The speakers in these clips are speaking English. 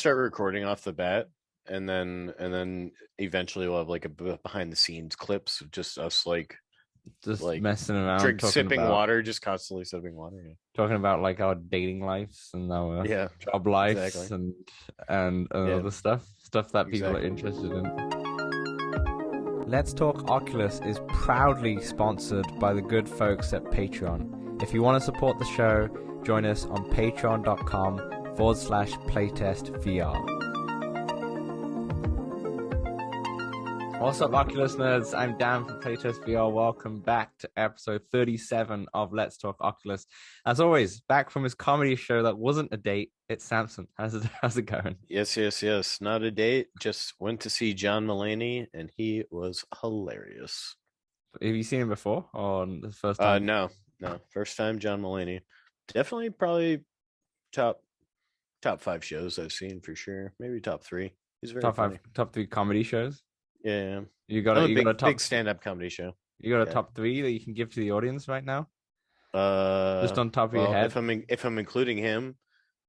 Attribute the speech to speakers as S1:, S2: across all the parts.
S1: start recording off the bat, and then eventually we'll have like a behind the scenes clips of just us
S2: just
S1: like
S2: messing around,
S1: sipping water, just constantly sipping water.
S2: talking about like our dating lives and our
S1: Yeah,
S2: job lives
S1: exactly.
S2: and
S1: Yeah,
S2: other stuff that people are
S1: exactly.
S2: interested in. Let's Talk Oculus is proudly sponsored by the good folks at Patreon. If you want to support the show, join us on patreon.com/playtestvr. What's up, Oculus nerds? I'm Dan from Playtest VR. Welcome back to episode 37 of Let's Talk Oculus. As always, back from his comedy show that wasn't a date, it's Samson. How's it going?
S1: Yes. Not a date. Just went to see John Mulaney, and he was hilarious.
S2: Have you seen him before or the first time?
S1: No. First time John Mulaney. Definitely, probably top 5 shows I've seen for sure. Maybe top 3. He's very funny.
S2: Top 3 comedy shows.
S1: Yeah.
S2: You got
S1: I'm a
S2: you got a
S1: big
S2: top
S1: stand-up comedy show.
S2: You got a
S1: Yeah.
S2: top 3 that you can give to the audience right now, just
S1: Uh,
S2: on top of your
S1: well,
S2: head.
S1: if I'm including him,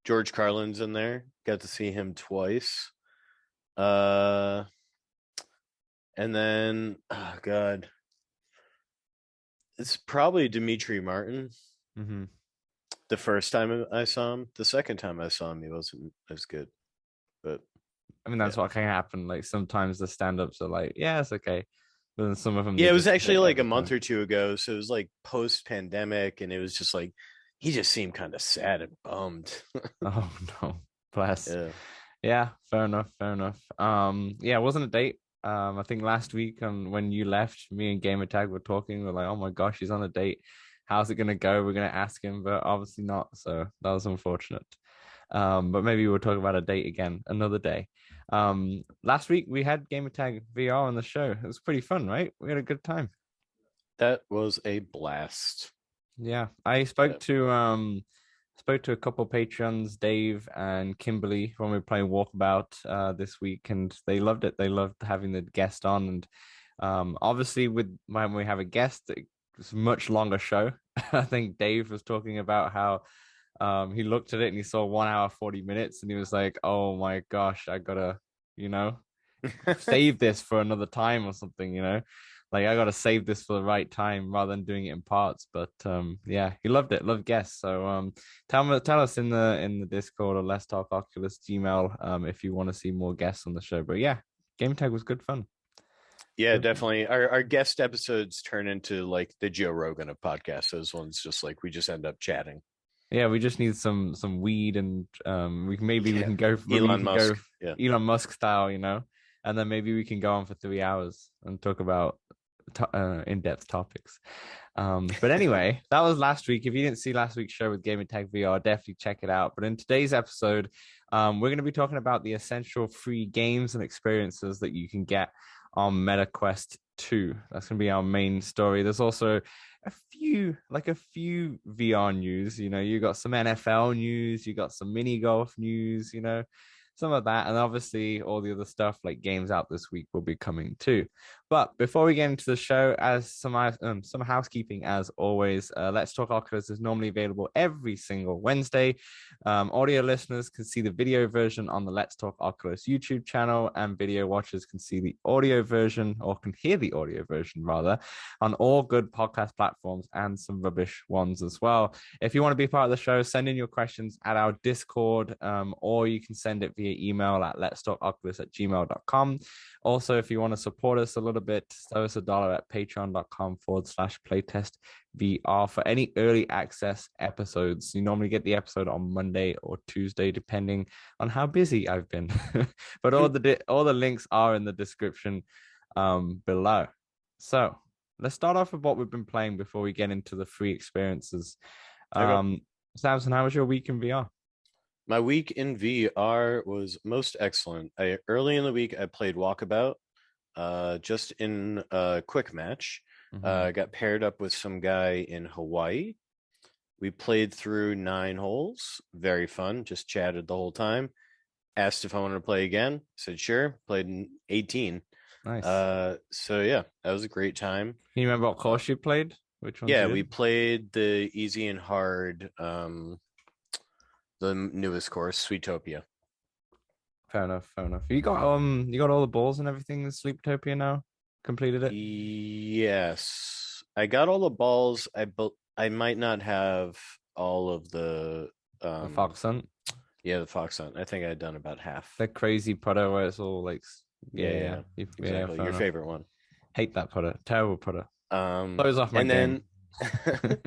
S1: George Carlin's in there. Got to see him twice. Uh, and then oh god, it's probably Dimitri Martin.
S2: Mm-hmm.
S1: The first time I saw him, the second time I saw him, he wasn't as good. But
S2: I mean, that's
S1: yeah,
S2: what can happen. Like sometimes the stand-ups are like, yeah, it's okay, but then some of them
S1: yeah,
S2: they
S1: it was
S2: just
S1: actually
S2: hit
S1: like a
S2: every
S1: month
S2: time.
S1: or two ago, so it was like post-pandemic, and it was just like he just seemed kind of sad and bummed.
S2: Oh no, bless.
S1: Yeah.
S2: Yeah, fair enough, fair enough. Yeah, it wasn't a date. I think last week when you left, me and Gamer Tag were talking. We're like, oh my gosh, he's on a date. How's it gonna go? We're gonna ask him, but obviously not. So that was unfortunate. But maybe we'll talk about a date again another day. Last week we had Gamer Tag VR on the show. It was pretty fun, right? We had a good time.
S1: That was a blast.
S2: Yeah, I
S1: Yeah.
S2: spoke to a couple of patrons, Dave and Kimberly, when we were playing Walkabout this week, and they loved it. They loved having the guest on, and obviously when we have a guest, it's a much longer show. I think Dave was talking about how he looked at it and he saw 1 hour 40 minutes, and he was like, "Oh my gosh, I gotta, you know, save this for another time or something, you know." Like I gotta save this for the right time rather than doing it in parts. But yeah, he loved it, loved guests. So tell us in the Discord or Let's Talk Oculus Gmail if you want to see more guests on the show. But yeah, game tag was good fun.
S1: Yeah,
S2: Good fun.
S1: definitely. Our guest episodes turn into like the Joe Rogan of podcasts. Those ones just like we just end up chatting.
S2: Yeah, we just need some weed and we
S1: Yeah.
S2: can go maybe we
S1: Elon
S2: can go
S1: Musk. Yeah.
S2: Elon Musk style, you know, and then maybe we can go on for 3 hours and talk about in-depth topics. But anyway, that was last week. If you didn't see last week's show with Gaming Tag VR, definitely check it out. But in today's episode, we're going to be talking about the essential free games and experiences that you can get on MetaQuest 2. That's going to be our main story. There's also a few VR news. You know, you got some NFL news, you got some mini golf news, you know, some of that, and obviously all the other stuff like games out this week will be coming too. But before we get into the show, as some housekeeping, as always, Let's Talk Oculus is normally available every single Wednesday. Audio listeners can see the video version on the Let's Talk Oculus YouTube channel, and video watchers can see the audio version, or can hear the audio version rather, on all good podcast platforms and some rubbish ones as well. If you want to be part of the show, send in your questions at our Discord, or you can send it via email at letstalkoculus@gmail.com. Also, if you want to support us a little bit, throw us $1 at patreon.com/playtestvr for any early access episodes. You normally get the episode on Monday or Tuesday, depending on how busy I've been. But all the links are in the description below. So let's start off with what we've been playing before we get into the free experiences.
S1: Okay.
S2: Samson, how was your week in VR?
S1: My week in VR was most excellent. Early in the week I played Walkabout, just in a quick match.
S2: Mm-hmm.
S1: Got paired up with some guy in Hawaii. We played through 9 holes. Very fun. Just chatted the whole time. Asked if I wanted to play again. Said sure. Played in 18.
S2: Nice.
S1: So yeah, that was a great time.
S2: Can you remember what course you played? Which ones
S1: Yeah,
S2: you
S1: we
S2: did?
S1: played the easy and hard, the newest course, Sweetopia.
S2: Fair enough. Fair enough. You got all the balls and everything in Sleeptopia now? Completed it?
S1: Yes, I got all the balls. I might not have all of the
S2: The
S1: um
S2: Fox Hunt?
S1: yeah, the fox hunt. I think I'd done about half.
S2: The crazy putter where it's all like,
S1: Yeah,
S2: yeah,
S1: yeah,
S2: yeah.
S1: yeah,
S2: Yeah,
S1: exactly.
S2: fair
S1: Your
S2: enough.
S1: favorite one.
S2: Hate that putter. Terrible putter. Throws off my
S1: And
S2: game.
S1: then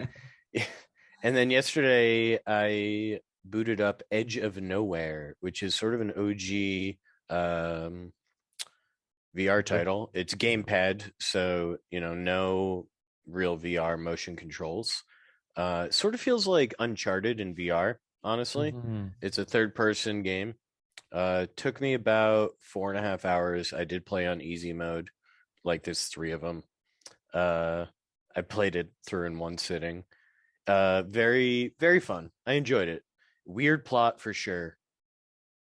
S1: and then yesterday I booted up Edge of Nowhere, which is sort of an OG VR
S2: Good.
S1: title. It's gamepad, so no real VR motion controls. It sort of feels like Uncharted in VR, honestly.
S2: Mhm.
S1: It's a third person game. Took me about 4.5 hours. I did play on easy mode, like there's three of them. Uh, I played it through in one sitting. Very, very fun. I enjoyed it. Weird plot for sure.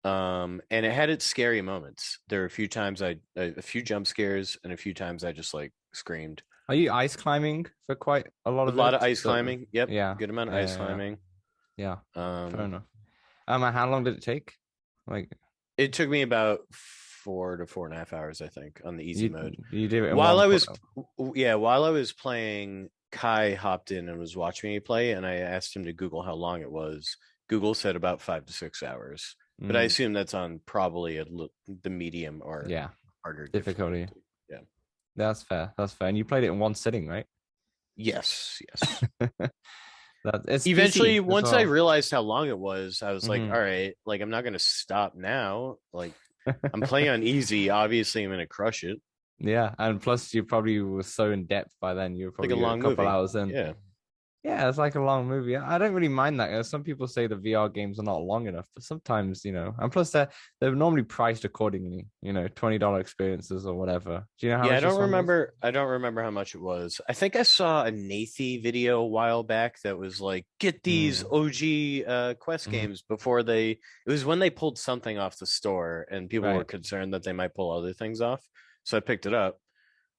S1: And it had its scary moments. There were a few times a few jump scares, and a few times I just like screamed.
S2: Are you ice climbing for quite a lot
S1: A
S2: of
S1: lot of
S2: it?
S1: ice climbing. Yep,
S2: Yeah,
S1: good amount of
S2: yeah,
S1: ice
S2: yeah,
S1: climbing.
S2: yeah. Fair
S1: Um,
S2: enough. How long did it take? Like
S1: it took me about 4 to 4.5 hours, I think, on the easy
S2: you
S1: mode.
S2: you do it in
S1: While
S2: one
S1: I
S2: put.
S1: was, yeah, while I was playing, Kai hopped in and was watching me play, and I asked him to Google how long it was. Google said about 5 to 6 hours, but I
S2: Mm,
S1: assume that's on probably the medium or
S2: yeah,
S1: harder
S2: difficulty.
S1: difficulty. Yeah.
S2: That's fair. That's fair. And you played it in one sitting, right?
S1: Yes. Yes.
S2: That it's
S1: Eventually,
S2: PC as
S1: once I
S2: well.
S1: realized how long it was, I was like,
S2: Hmm.
S1: all right, like I'm not gonna stop now. Like I'm playing on easy. Obviously, I'm gonna crush it.
S2: Yeah, and plus you probably were so in depth by then. You were
S1: Like a
S2: probably a
S1: long
S2: couple
S1: movie.
S2: hours in.
S1: Yeah.
S2: Yeah, it's like a long movie. I don't really mind that. Some people say the VR games are not long enough, but sometimes, and plus they're normally priced accordingly, $20 experiences or whatever. Do you know how
S1: Yeah, I
S2: much this
S1: don't
S2: one was?
S1: remember. I don't remember how much it was. I think I saw a Nathy video a while back that was like, "Get these
S2: Mm,
S1: OG Quest
S2: hmm.
S1: games before they." It was when they pulled something off the store, and people were
S2: Right.
S1: concerned that they might pull other things off. So I picked it up,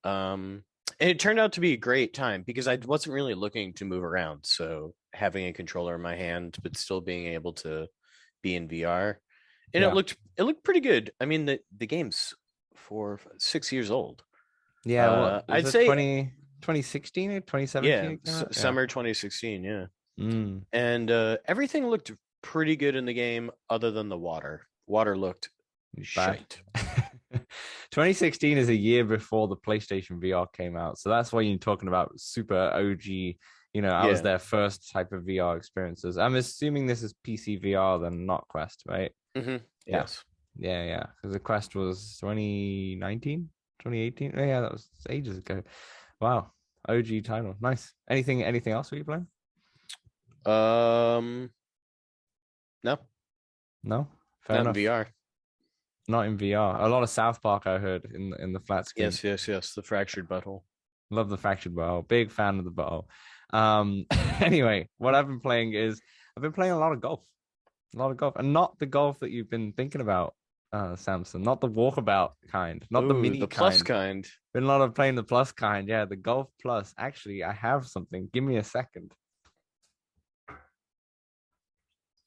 S1: and it turned out to be a great time because I wasn't really looking to move around. So having a controller in my hand, but still being able to be in VR, and
S2: Yeah.
S1: it looked pretty good. I mean, the game's 6 years old.
S2: Yeah, what was
S1: I'd
S2: it
S1: say
S2: 2016 or 2017
S1: yeah,
S2: it came out? Yeah.
S1: summer 2016, yeah.
S2: Mm,
S1: And everything looked pretty good in the game other than the water. Water looked
S2: bad.
S1: shite.
S2: 2016 is a year before the PlayStation VR came out. So that's why you're talking about super OG. I was
S1: Yeah.
S2: their first type of VR experiences. I'm assuming this is PC VR, then not Quest, right? Yeah.
S1: Yes.
S2: Yeah, yeah. Because the Quest was 2019, 2018. Oh, yeah, that was ages ago. Wow. OG title. Nice. Anything else were you playing?
S1: Um no,
S2: No? Fair
S1: not in
S2: enough.
S1: VR.
S2: Not in VR. A lot of South Park I heard in the flat screen.
S1: Yes, yes, yes. The fractured butthole.
S2: Love the fractured bow. Big fan of the bow. Anyway, what I've been playing is I've been playing a lot of golf. A lot of golf. And not the golf that you've been thinking about, Samson. Not the walkabout kind, not the
S1: Ooh,
S2: mini
S1: the plus
S2: kind.
S1: kind.
S2: Been a lot of playing the plus kind. Yeah, the golf plus. Actually, I have something. Give me a second.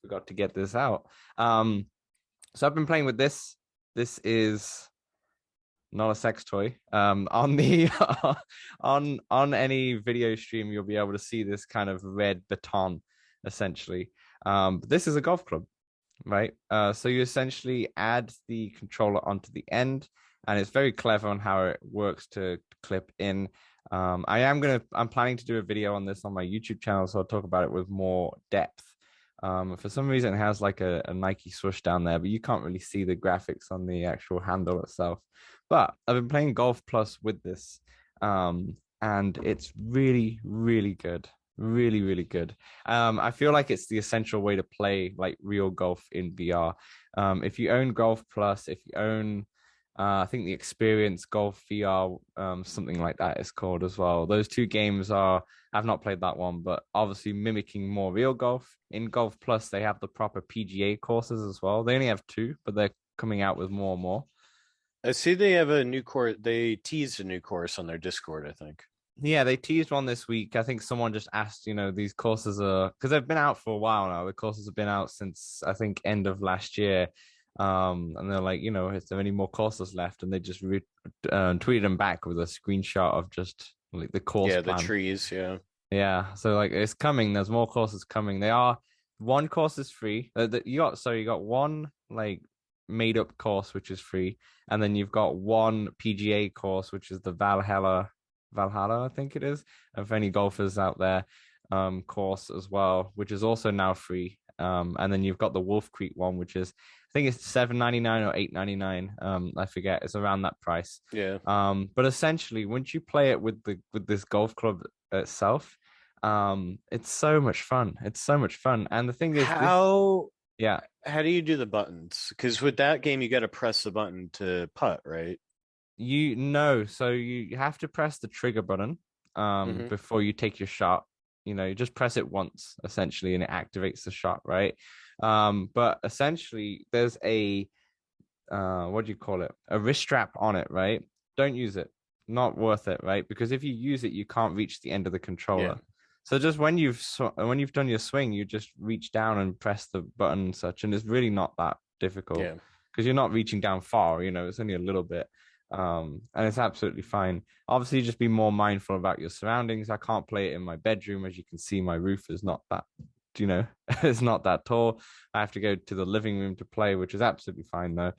S2: Forgot to get this out. So I've been playing with this. This is not a sex toy. On the on any video stream, you'll be able to see this kind of red baton, essentially. But this is a golf club, right? So you essentially add the controller onto the end, and it's very clever on how it works to clip in. I'm planning to do a video on this on my YouTube channel, so I'll talk about it with more depth. For some reason, it has like a Nike swoosh down there, but you can't really see the graphics on the actual handle itself. But I've been playing Golf Plus with this, and it's really, really good. Really, really good. I feel like it's the essential way to play like real golf in VR. If you own Golf Plus, if you own I think the Experience Golf VR, something like that is called as well. Those two games are, I've not played that one, but obviously mimicking more real golf. In Golf Plus, they have the proper PGA courses as well. They only have two, but they're coming out with more and more.
S1: I see they have a new course. They teased a new course on their Discord, I think.
S2: Yeah, they teased one this week. I think someone just asked, these courses are because they've been out for a while now. The courses have been out since I think end of last year. And they're like, is there any more courses left? And they just tweeted them back with a screenshot of just like the course
S1: Yeah, the
S2: plan.
S1: trees. Yeah.
S2: Yeah, so like it's coming. There's more courses coming. They are one course is free. You got one like made up course which is free, and then you've got one PGA course which is the Valhalla, I think it is. Of any golfers out there, course as well, which is also now free. And then you've got the Wolf Creek one, which is I think it's $7.99 or $8.99. I forget. It's around that price.
S1: Yeah.
S2: But essentially, once you play it with this golf club itself, it's so much fun. It's so much fun. And the thing is,
S1: How
S2: yeah,
S1: how do you do the buttons? Because with that game, you got to press the button to putt, right?
S2: you know, so you have to press the trigger button
S1: Hmm.
S2: before you take your shot. You just press it once essentially, and it activates the shot, right? But essentially, there's a what do you call it? A wrist strap on it, right? Don't use it. Not worth it, right? Because if you use it, you can't reach the end of the
S1: Yeah.
S2: controller. So just when you've done your swing, you just reach down and press the button and such, and it's really not that difficult
S1: Yeah.
S2: because you're not reaching down far. It's only a little bit, and it's absolutely fine. Obviously, just be more mindful about your surroundings. I can't play it in my bedroom, as you can see. My roof is not that, it's not that tall. I have to go to the living room to play, which is absolutely fine though.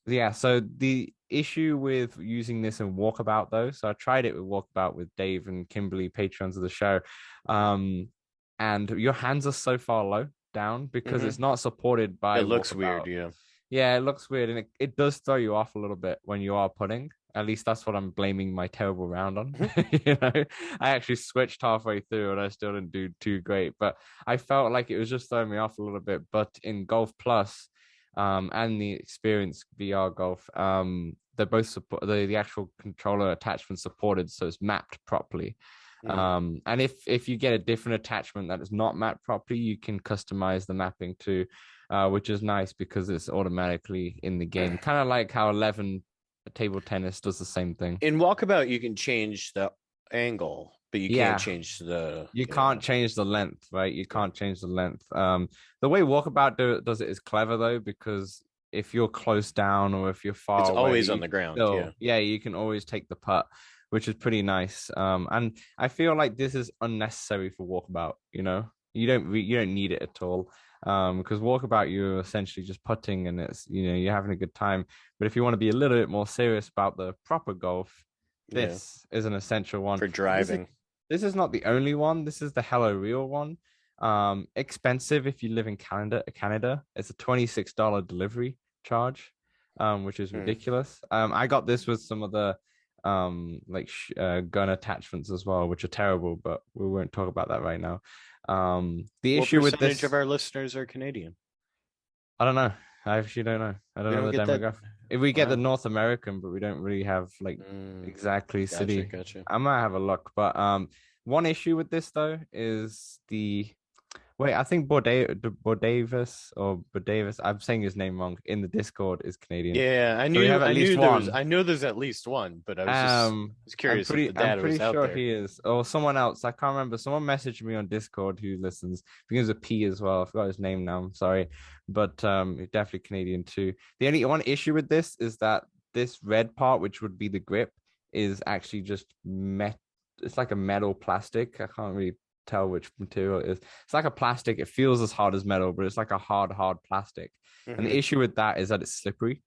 S2: Yeah, so the issue with using this in Walkabout though, so I tried it with Walkabout with Dave and Kimberly, patrons of the show. Um, and your hands are so far low down because
S1: Hmm.
S2: it's not supported
S1: It
S2: by
S1: looks
S2: Walkabout.
S1: weird. Yeah.
S2: Yeah, it looks weird and it does throw you off a little bit when you are putting. At least that's what I'm blaming my terrible round on.
S1: Mhm.
S2: I actually switched halfway through and I still didn't do too great, but I felt like it was just throwing me off a little bit. But in Golf Plus, and the Experience VR Golf, they're both support the actual controller attachment supported, so it's mapped properly.
S1: Mm.
S2: And if you get a different attachment that is not mapped properly, you can customize the mapping too, which is nice because it's automatically in the game. Kind of like how 11 table tennis does the same thing.
S1: In Walkabout, you can change the angle, but you can't
S2: Yeah,
S1: change the
S2: you
S1: yeah.
S2: can't change the length, right? You
S1: Yeah.
S2: can't change the length. The way Walkabout does it is clever though, because if you're close down or if you're
S1: It's
S2: far away,
S1: always on
S2: you
S1: the
S2: can
S1: ground. Yeah.
S2: still, yeah, you can always take the putt, which is pretty nice. And I feel like this is unnecessary for Walkabout. You don't need it at all. Because Walkabout, you're essentially just putting and it's you're having a good time. But if you want to be a little bit more serious about the proper golf,
S1: Yeah.
S2: this is an essential one.
S1: For
S2: This is
S1: driving.
S2: this is not the only one. This is the Hello Real one. Expensive if you live in Canada. It's a $26 delivery charge, which is
S1: Hmm.
S2: ridiculous. I got this with some of the gun attachments as well, which are terrible, but we won't talk about that right now. The
S1: What
S2: issue with
S1: percentage of
S2: this,
S1: our listeners are Canadian?
S2: I don't know. I actually don't know. I don't
S1: We
S2: know
S1: don't
S2: the
S1: get that.
S2: demographic. If we get the
S1: Wow.
S2: North American, but we don't really have like
S1: Mm,
S2: exactly
S1: gotcha.
S2: city.
S1: Gotcha.
S2: I might have a look, but one issue with this though is the wait. I think Bordavis. I'm saying his name wrong in the Discord is Canadian.
S1: Yeah,
S2: So we have at
S1: I
S2: least
S1: knew there was.
S2: one.
S1: I know there's at least one, but I
S2: Um,
S1: was
S2: I'm
S1: curious if the
S2: pretty I'm
S1: data
S2: pretty
S1: was out
S2: sure
S1: there.
S2: he is, or someone else. I can't remember. Someone messaged me on Discord who listens. Begins with P as well. I forgot his name now. I'm sorry, but he's definitely Canadian too. The only one issue with this is that this red part, which would be the grip, is actually just met. It's like a metal plastic. I can't really tell which material it is. It's like a plastic. It feels as hard as metal, but it's like a hard plastic. And the
S1: Hmm.
S2: issue with that is that it's slippery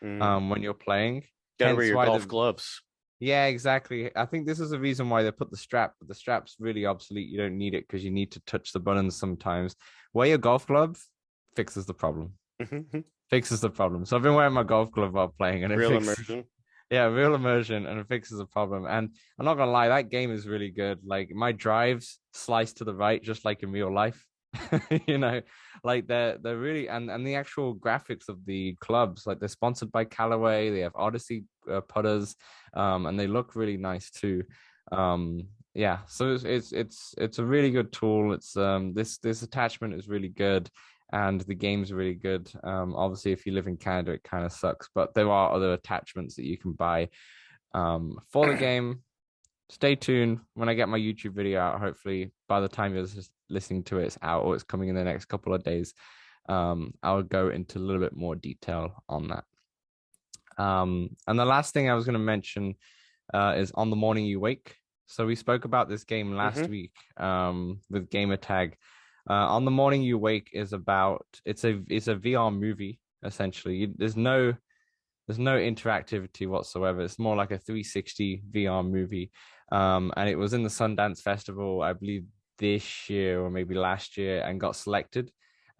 S1: Mm.
S2: when you're playing.
S1: Gotta wear
S2: Hence
S1: your
S2: why
S1: golf
S2: the
S1: gloves.
S2: yeah, exactly. I think this is the reason why they put the strap, but the strap's really obsolete. You don't need it because you need to touch the buttons sometimes. Wear your golf glove fixes the problem. Fixes the problem. So I've been wearing my golf glove while playing and it
S1: Real
S2: fixes
S1: immersion.
S2: yeah, real immersion and it fixes the problem. And I'm not gonna lie, that game is really good. Like my drives slice to the right, just like in real life. you know, like they're really and the actual graphics of the clubs, like they're sponsored by Callaway. They have Odyssey putters, and they look really nice too. Yeah, so it's a really good tool. It's this attachment is really good and the game's really good. Obviously, if you live in Canada, it kind of sucks, but there are other attachments that you can buy for the game. Stay tuned when I get my YouTube video out. Hopefully, by the time you're listening to it, it's out or it's coming in the next couple of days. I'll go into a little bit more detail on that. And the last thing I was going to mention is On the Morning You Wake. So we spoke about this game last week with Gamertag. On the Morning You Wake is about it's a VR movie essentially. There's no interactivity whatsoever. It's more like a 360 VR movie. And it was in the Sundance Festival, I believe this year or maybe last year, and got selected.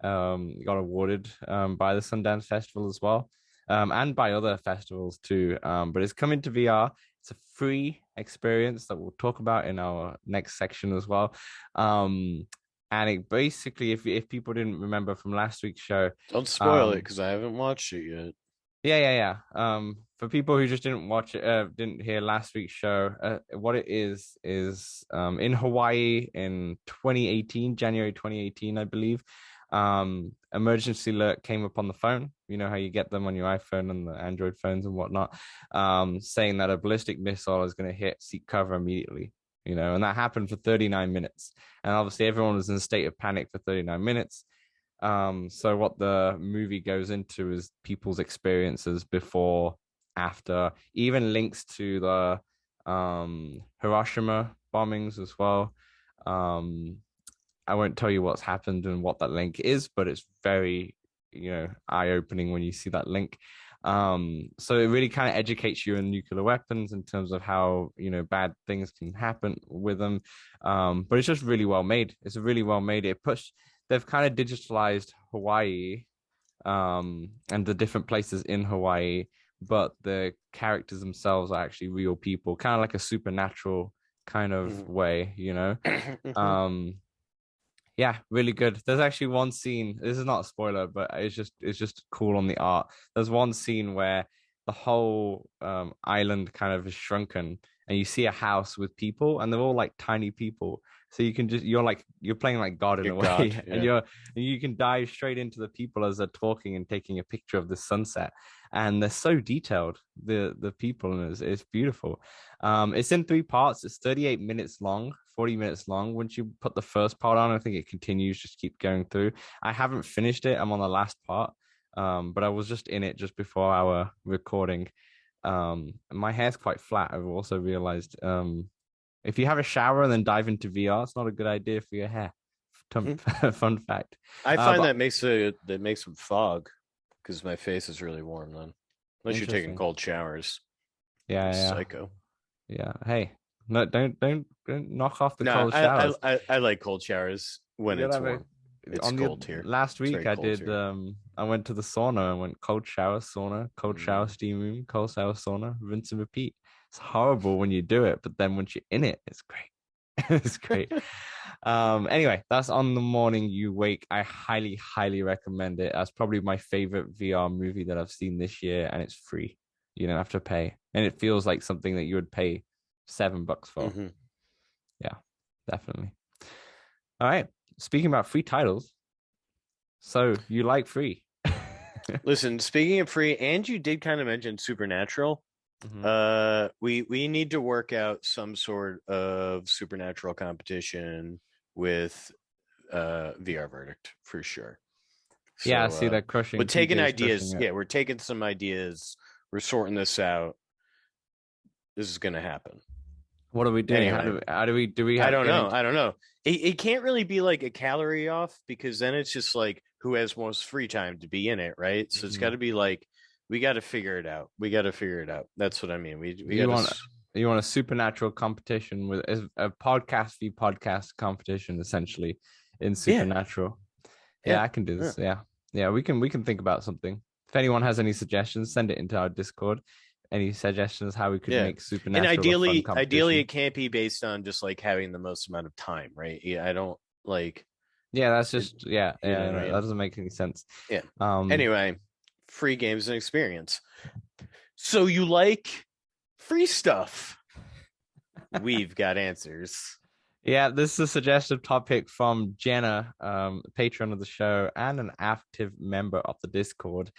S2: Got awarded by the Sundance Festival as well, and by other festivals too. But it's coming to VR. It's a free experience that we'll talk about in our next section as well. And it basically, if people didn't remember from last week's show,
S1: don't spoil it because I haven't watched it yet.
S2: Yeah. For people who just didn't watch it, didn't hear last week's show, what it is in Hawaii in 2018, January 2018, I believe. Emergency alert came up on the phone. You know how you get them on your iPhone and the Android phones and whatnot, saying that a ballistic missile is going to hit, seek cover immediately. You know, and that happened for 39 minutes. And obviously everyone was in a state of panic for 39 minutes. So what the movie goes into is people's experiences before, after, even links to the Hiroshima bombings as well. I won't tell you what's happened and what that link is, but it's very, eye-opening when you see that link. So it really kind of educates you on nuclear weapons in terms of how, bad things can happen with them. But it's just really well made. It's really well made. They've kind of digitalized Hawaii, and the different places in Hawaii, but the characters themselves are actually real people, kind of like a supernatural kind of way, Yeah, really good. There's actually one scene. This is not a spoiler, but it's just cool on the art. There's one scene where the whole island kind of is shrunken, and you see a house with people, and they're all like tiny people. So you can you're playing like God in a way, yeah. and you can dive straight into the people as they're talking and taking a picture of the sunset, and they're so detailed, the people, and it's beautiful. It's in 3 parts. It's 38 minutes long, 40 minutes long. Once you put the first part on, I think it continues, just keep going through. I haven't finished it. I'm on the last part, but I was just in it just before our recording. My hair's quite flat. I've also realized if you have a shower and then dive into VR, it's not a good idea for your hair. Fun fact.
S1: I find that makes it fog because my face is really warm then. Unless you're taking cold showers.
S2: Yeah.
S1: Psycho.
S2: Yeah. Hey, no, don't knock off the cold showers.
S1: I like cold showers when it's warm. It's cold here.
S2: Last week I did I went to the sauna and went cold shower, sauna, cold shower, steam room, cold shower, sauna, rinse and repeat. It's horrible when you do it, but then once you're in it, it's great. It's great. Anyway, that's On the Morning You Wake. I highly recommend it. That's probably my favorite VR movie that I've seen this year, and it's free. You don't have to pay, and it feels like something that you would pay $7 for. Yeah, definitely. All right. Speaking about free titles, so you like free?
S1: Listen, speaking of free, and you did kind of mention Supernatural. We need to work out some sort of Supernatural competition with VR Verdict for sure.
S2: So, yeah, I see that crushing.
S1: But taking ideas, we're taking some ideas. We're sorting this out. This is going to happen.
S2: What are we doing?
S1: Anyway,
S2: how do we
S1: I don't know. It can't really be like a calorie off, because then it's just like who has most free time to be in it, right? So it's got to be like, we got to figure it out. That's what I mean. You
S2: want a Supernatural competition with a podcast v podcast competition, essentially, in Supernatural. Yeah, I can do this. Yeah. We can think about something. If anyone has any suggestions, send it into our Discord. Any suggestions how we could make Supernatural?
S1: And ideally, it can't be based on just like having the most amount of time, right? Yeah, I don't like.
S2: Yeah, that's just that doesn't make any sense.
S1: Yeah. Anyway, free games and experience. So you like free stuff? We've got answers.
S2: Yeah, this is a suggested topic from Jenna, patron of the show and an active member of the Discord.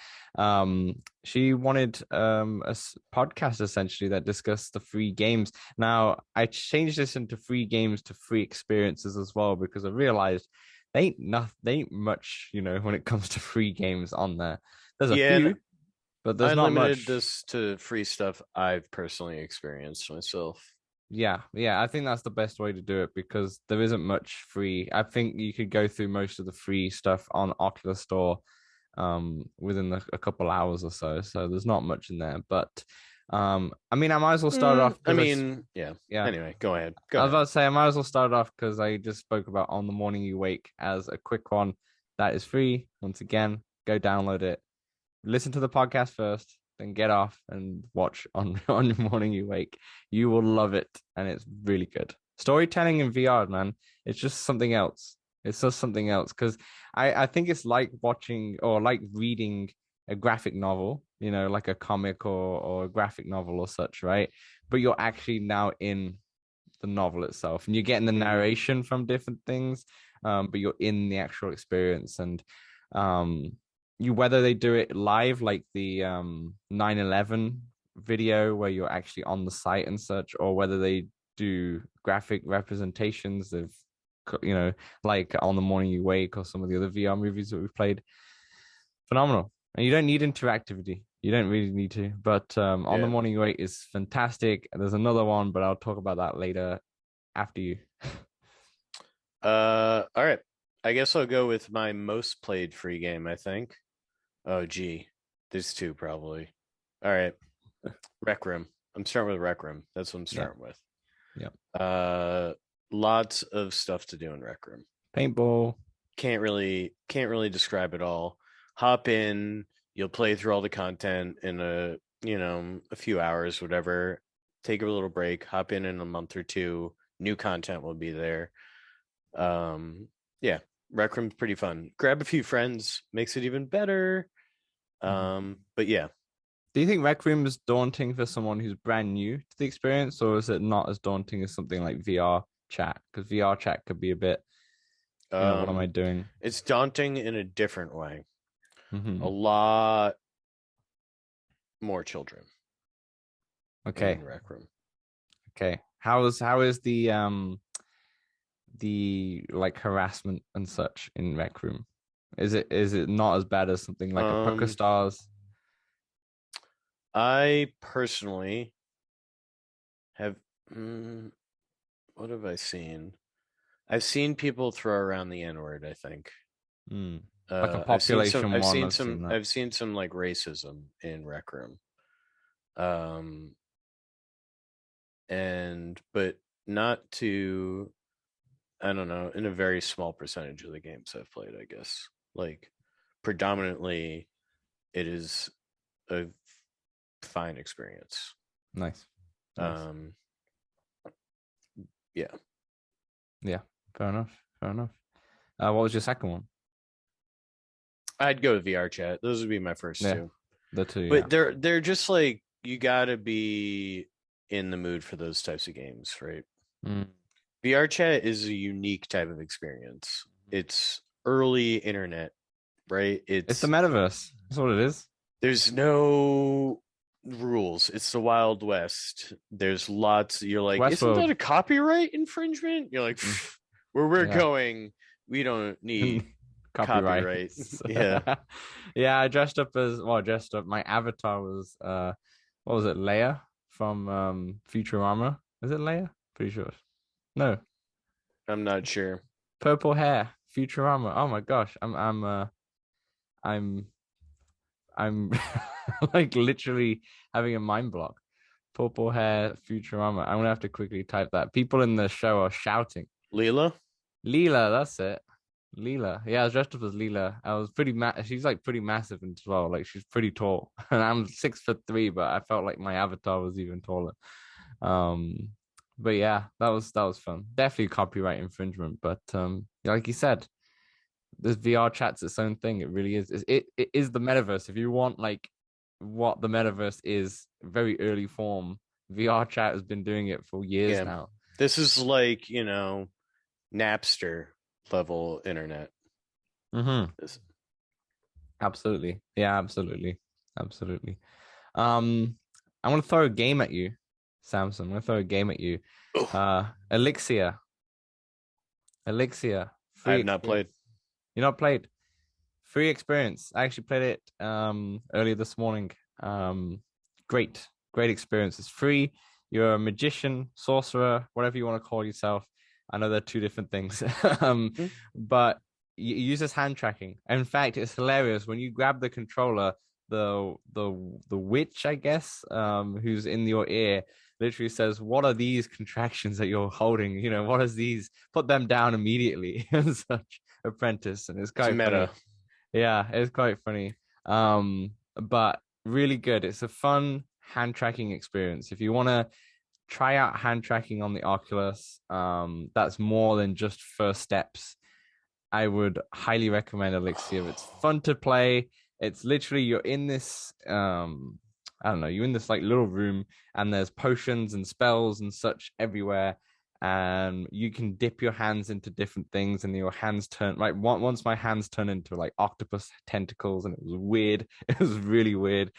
S2: She wanted a podcast essentially that discussed the free games. Now, I changed this into free games to free experiences as well, because I realized They ain't much, when it comes to free games on there. There's a
S1: Yeah, and
S2: few, but there's
S1: I
S2: not
S1: limited
S2: much.
S1: this to free stuff I've personally experienced myself.
S2: Yeah, yeah, I think that's the best way to do it because there isn't much free. I think you could go through most of the free stuff on Oculus Store within a couple hours or so. So there's not much in there. But I mean I might as well start off
S1: I
S2: because
S1: mean, yeah.
S2: yeah.
S1: Anyway, go ahead. Go
S2: I was
S1: ahead.
S2: about to say I might as well start off because I just spoke about On the Morning You Wake as a quick one that is free. Once again, go download it. Listen to the podcast first, then get off and watch on the morning you wake. You will love it, and it's really good. Storytelling in VR, man, it's just something else. It's just something else because I think it's like watching or like reading a graphic novel, like a comic or a graphic novel or such, right? But you're actually now in the novel itself, and you're getting the
S1: Mhm.
S2: narration from different things, but you're in the actual experience and um whether they do it live like the 9/11 video where you're actually on the site and such, or whether they do graphic representations of like On the Morning You Wake or some of the other VR movies that we've played. Phenomenal. And you don't need interactivity. You don't really need to. But On the
S1: Yeah.
S2: Morning You Wake is fantastic. There's another one, but I'll talk about that later after you.
S1: All right. I guess I'll go with my most played free game, I think. Oh gee. There's two probably. All right. Rec Room. I'm starting with Rec Room. That's what I'm
S2: Yeah.
S1: starting with.
S2: Yeah.
S1: Uh Lots of stuff to do in Rec Room.
S2: Paintball.
S1: Can't really describe it all. Hop in, you'll play through all the content in a few hours, whatever. Take a little break, hop in a month or two, new content will be there. Yeah, Rec Room's pretty fun. Grab a few friends, makes it even better.
S2: Mhm.
S1: But yeah.
S2: Do you think Rec Room is daunting for someone who's brand new to the experience, or is it not as daunting as something like VR chat? Because VR chat could be a bit, what am I
S1: Um
S2: doing?
S1: it's daunting in a different way. A
S2: Hmm.
S1: lot more children
S2: Okay.
S1: in Rec Room.
S2: Okay. How is the like harassment and such in Rec Room? Is it not as bad as something like a Poker
S1: Um
S2: Stars?
S1: I personally have mm, what have I seen? I've seen people throw around the N word, I think.
S2: Mm. Like a
S1: I've seen some
S2: population
S1: I've
S2: one,
S1: seen
S2: I've
S1: some
S2: seen that.
S1: I've seen some like racism in Rec Room. Um and but not to, I don't know, in a very small percentage of the games I've played, I guess. Like predominantly it is a fine experience.
S2: Nice. Nice.
S1: Um yeah.
S2: Yeah. Fair enough. Fair enough. What was your second one?
S1: I'd go with VR chat. Those would be my first
S2: Yeah.
S1: two.
S2: The two, yeah.
S1: But they're just like you gotta be in the mood for those types of games, right?
S2: Mm.
S1: VR chat is a unique type of experience. It's early internet, right?
S2: It's the
S1: It's
S2: metaverse. That's what it is.
S1: there's no rules. It's the Wild West. There's lots. You're
S2: It's
S1: like, isn't
S2: Westworld.
S1: that a copyright infringement? You're like,
S2: Mm.
S1: where we're
S2: Yeah.
S1: going, we don't need
S2: Copyright.
S1: copyright. Yeah.
S2: Yeah, I dressed up as well, dressed up. My avatar was what was it, Leia from Futurama? Is it Leia? Pretty sure. No.
S1: I'm not sure.
S2: Purple hair, Futurama. Oh my gosh. I'm I'm like literally having a mind block. Purple hair, Futurama. I'm gonna have to quickly type that. People in the show are shouting.
S1: Leela?
S2: Leela, that's it. Leela. Yeah, I was dressed up as Leela. I was she's like pretty massive as well. Like she's pretty tall. And I'm 6'3", but I felt like my avatar was even taller. Um but yeah, that was fun. Definitely copyright infringement. But like you said, this VR chat's its own thing. It really is. It is the metaverse. If you want like what the metaverse is, very early form, VR chat has been doing it for years
S1: Yeah.
S2: now.
S1: This is like, Napster level internet.
S2: Mm-hmm.
S1: This,
S2: Absolutely. Yeah, absolutely. Absolutely. Um, I'm gonna throw a game at you, Samson. I'm gonna throw a game at you.
S1: oh,
S2: Elixir.
S1: I have
S2: Free
S1: not
S2: experience.
S1: played.
S2: You're not played. Free experience. I actually played it earlier this morning. Great experience. It's free. You're a magician, sorcerer, whatever you want to call yourself. I know they're two different things.
S1: Hmm.
S2: But you use this hand tracking. In fact, it's hilarious when you grab the controller, the witch, I guess, who's in your ear, literally says, "What are these contractions that you're holding? What is these? Put them down immediately." And such apprentice, and it's
S1: It's
S2: quite
S1: meta.
S2: funny. Yeah, it's quite funny. But really good. It's a fun hand tracking experience. If you want to try out hand tracking on the Oculus, that's more than just first steps. I would highly recommend Elixir. It's fun to play. It's literally you're in this I don't know, you're in this like little room and there's potions and spells and such everywhere. And you can dip your hands into different things and your hands turn like once my hands turn into like octopus tentacles and it was weird. It was really weird.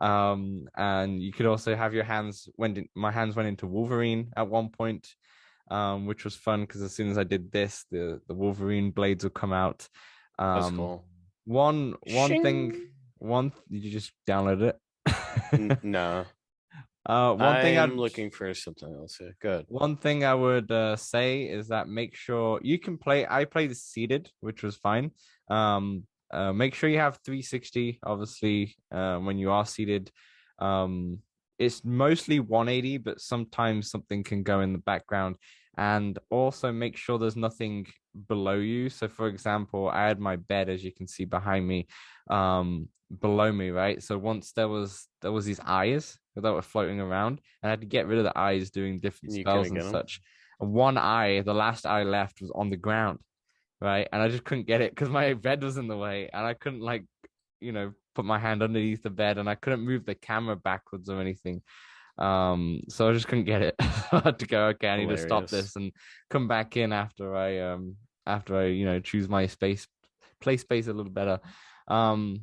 S2: And you could also have your hands my hands went into Wolverine at one point, which was fun because as soon as I did this, the Wolverine blades would come out.
S1: That's
S2: Um,
S1: cool.
S2: one thing,
S1: Shing.
S2: did you just download it?
S1: No,
S2: One thing
S1: I'm looking for something else here. Good.
S2: one thing I would say is that make sure you can play. I played seated, which was fine. Make sure you have 360, obviously, when you are seated. Um, it's mostly 180, but sometimes something can go in the background. And also make sure there's nothing below you. So, for example, I had my bed, as you can see behind me, below me, right? So once there was these eyes that were floating around, and I had to get rid of the eyes doing different
S1: You
S2: spells
S1: couldn't
S2: and
S1: get them.
S2: such. And one eye, the last eye left, was on the ground, right? And I just couldn't get it because my bed was in the way, and I couldn't put my hand underneath the bed, and I couldn't move the camera backwards or anything. So I just couldn't get it. I had to go, okay, I need to stop
S1: Hilarious.
S2: this and come back in after I choose my play space a little better. Um,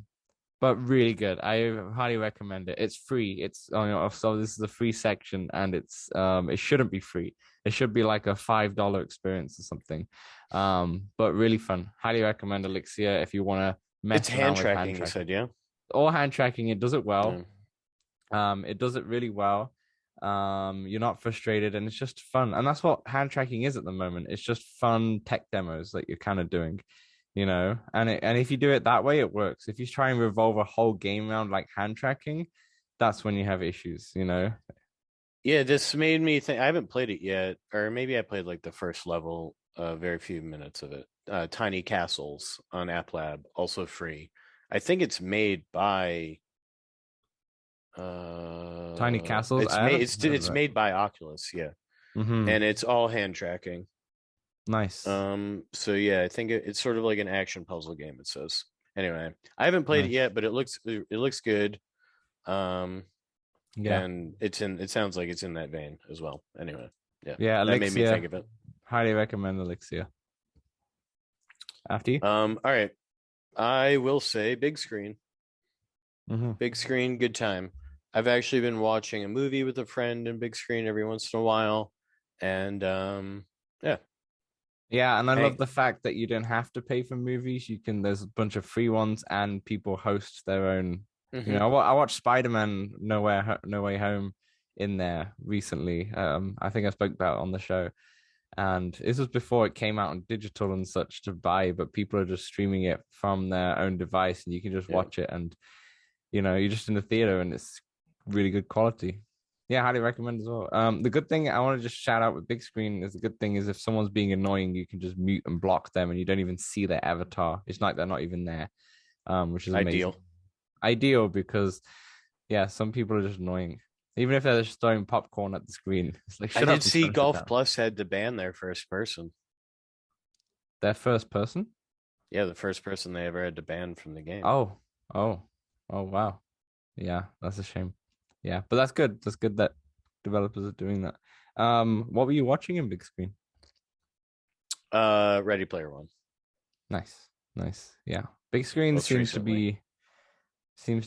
S2: but really good. I highly recommend it. It's free. So this is a free section, and it shouldn't be free. It should be like a $5 experience or something. But really fun. Highly recommend Elixir if you want to
S1: It's
S2: mess
S1: hand
S2: around with hand
S1: tracking, you
S2: tracking
S1: said, yeah?
S2: or hand tracking. It does it well.
S1: Yeah.
S2: It does it really well. You're not frustrated, and it's just fun. And that's what hand tracking is at the moment. It's just fun tech demos that you're kind of doing. And if you do it that way, it works. If you try and revolve a whole game around like hand tracking, that's when you have issues.
S1: Yeah, this made me think. I haven't played it yet, or maybe I played like the first level, very few minutes of it. Tiny Castles on App Lab, also free. I think it's made by.
S2: Tiny castles.
S1: It's
S2: I
S1: made.
S2: haven't
S1: It's
S2: heard of
S1: it's
S2: that.
S1: made by Oculus, yeah,
S2: Mm-hmm.
S1: and it's all hand tracking.
S2: Nice.
S1: So yeah, I think it's sort of like an action puzzle game. It says. Anyway, I haven't played it
S2: Nice.
S1: yet, but it looks good. Um,
S2: Yeah.
S1: and it sounds like it's in that vein as well. Anyway, yeah,
S2: Yeah.
S1: that made me think
S2: Elixir.
S1: of it.
S2: Highly recommend Elixir. After you.
S1: All right. I will say
S2: Mm-hmm.
S1: big screen, good time. I've actually been watching a movie with a friend in big screen every once in a while, and yeah,
S2: Yeah, and I love
S1: hang.
S2: the fact that you don't have to pay for movies. There's a bunch of free ones, and people host their own.
S1: Hmm.
S2: I watched Spider-Man No Way Home in there recently. I think I spoke about it on the show, and this was before it came out on digital and such to buy, but people are just streaming it from their own device, and you can just
S1: Yeah,
S2: watch it, and you're just in the theater, and it's really good quality. Yeah, highly recommend as well. The good thing I want to just shout out with big screen is the good thing is if someone's being annoying, you can just mute and block them, and you don't even see their avatar. It's like they're not even there, which is amazing.
S1: ideal.
S2: Ideal because yeah, some people are just annoying. Even if they're just throwing popcorn at the screen, it's like
S1: I
S2: shut
S1: did
S2: up and
S1: see
S2: trying to sit
S1: Golf
S2: down.
S1: Plus had to ban their first person.
S2: They're first person.
S1: Yeah, the first person they ever had to ban from the game.
S2: Oh, oh, oh, wow. Yeah, that's a shame. Yeah, but that's good. That's good that developers are doing that. What were you watching in big screen?
S1: Ready Player One,
S2: Nice, nice. Yeah, big screen
S1: most
S2: seems to
S1: recently.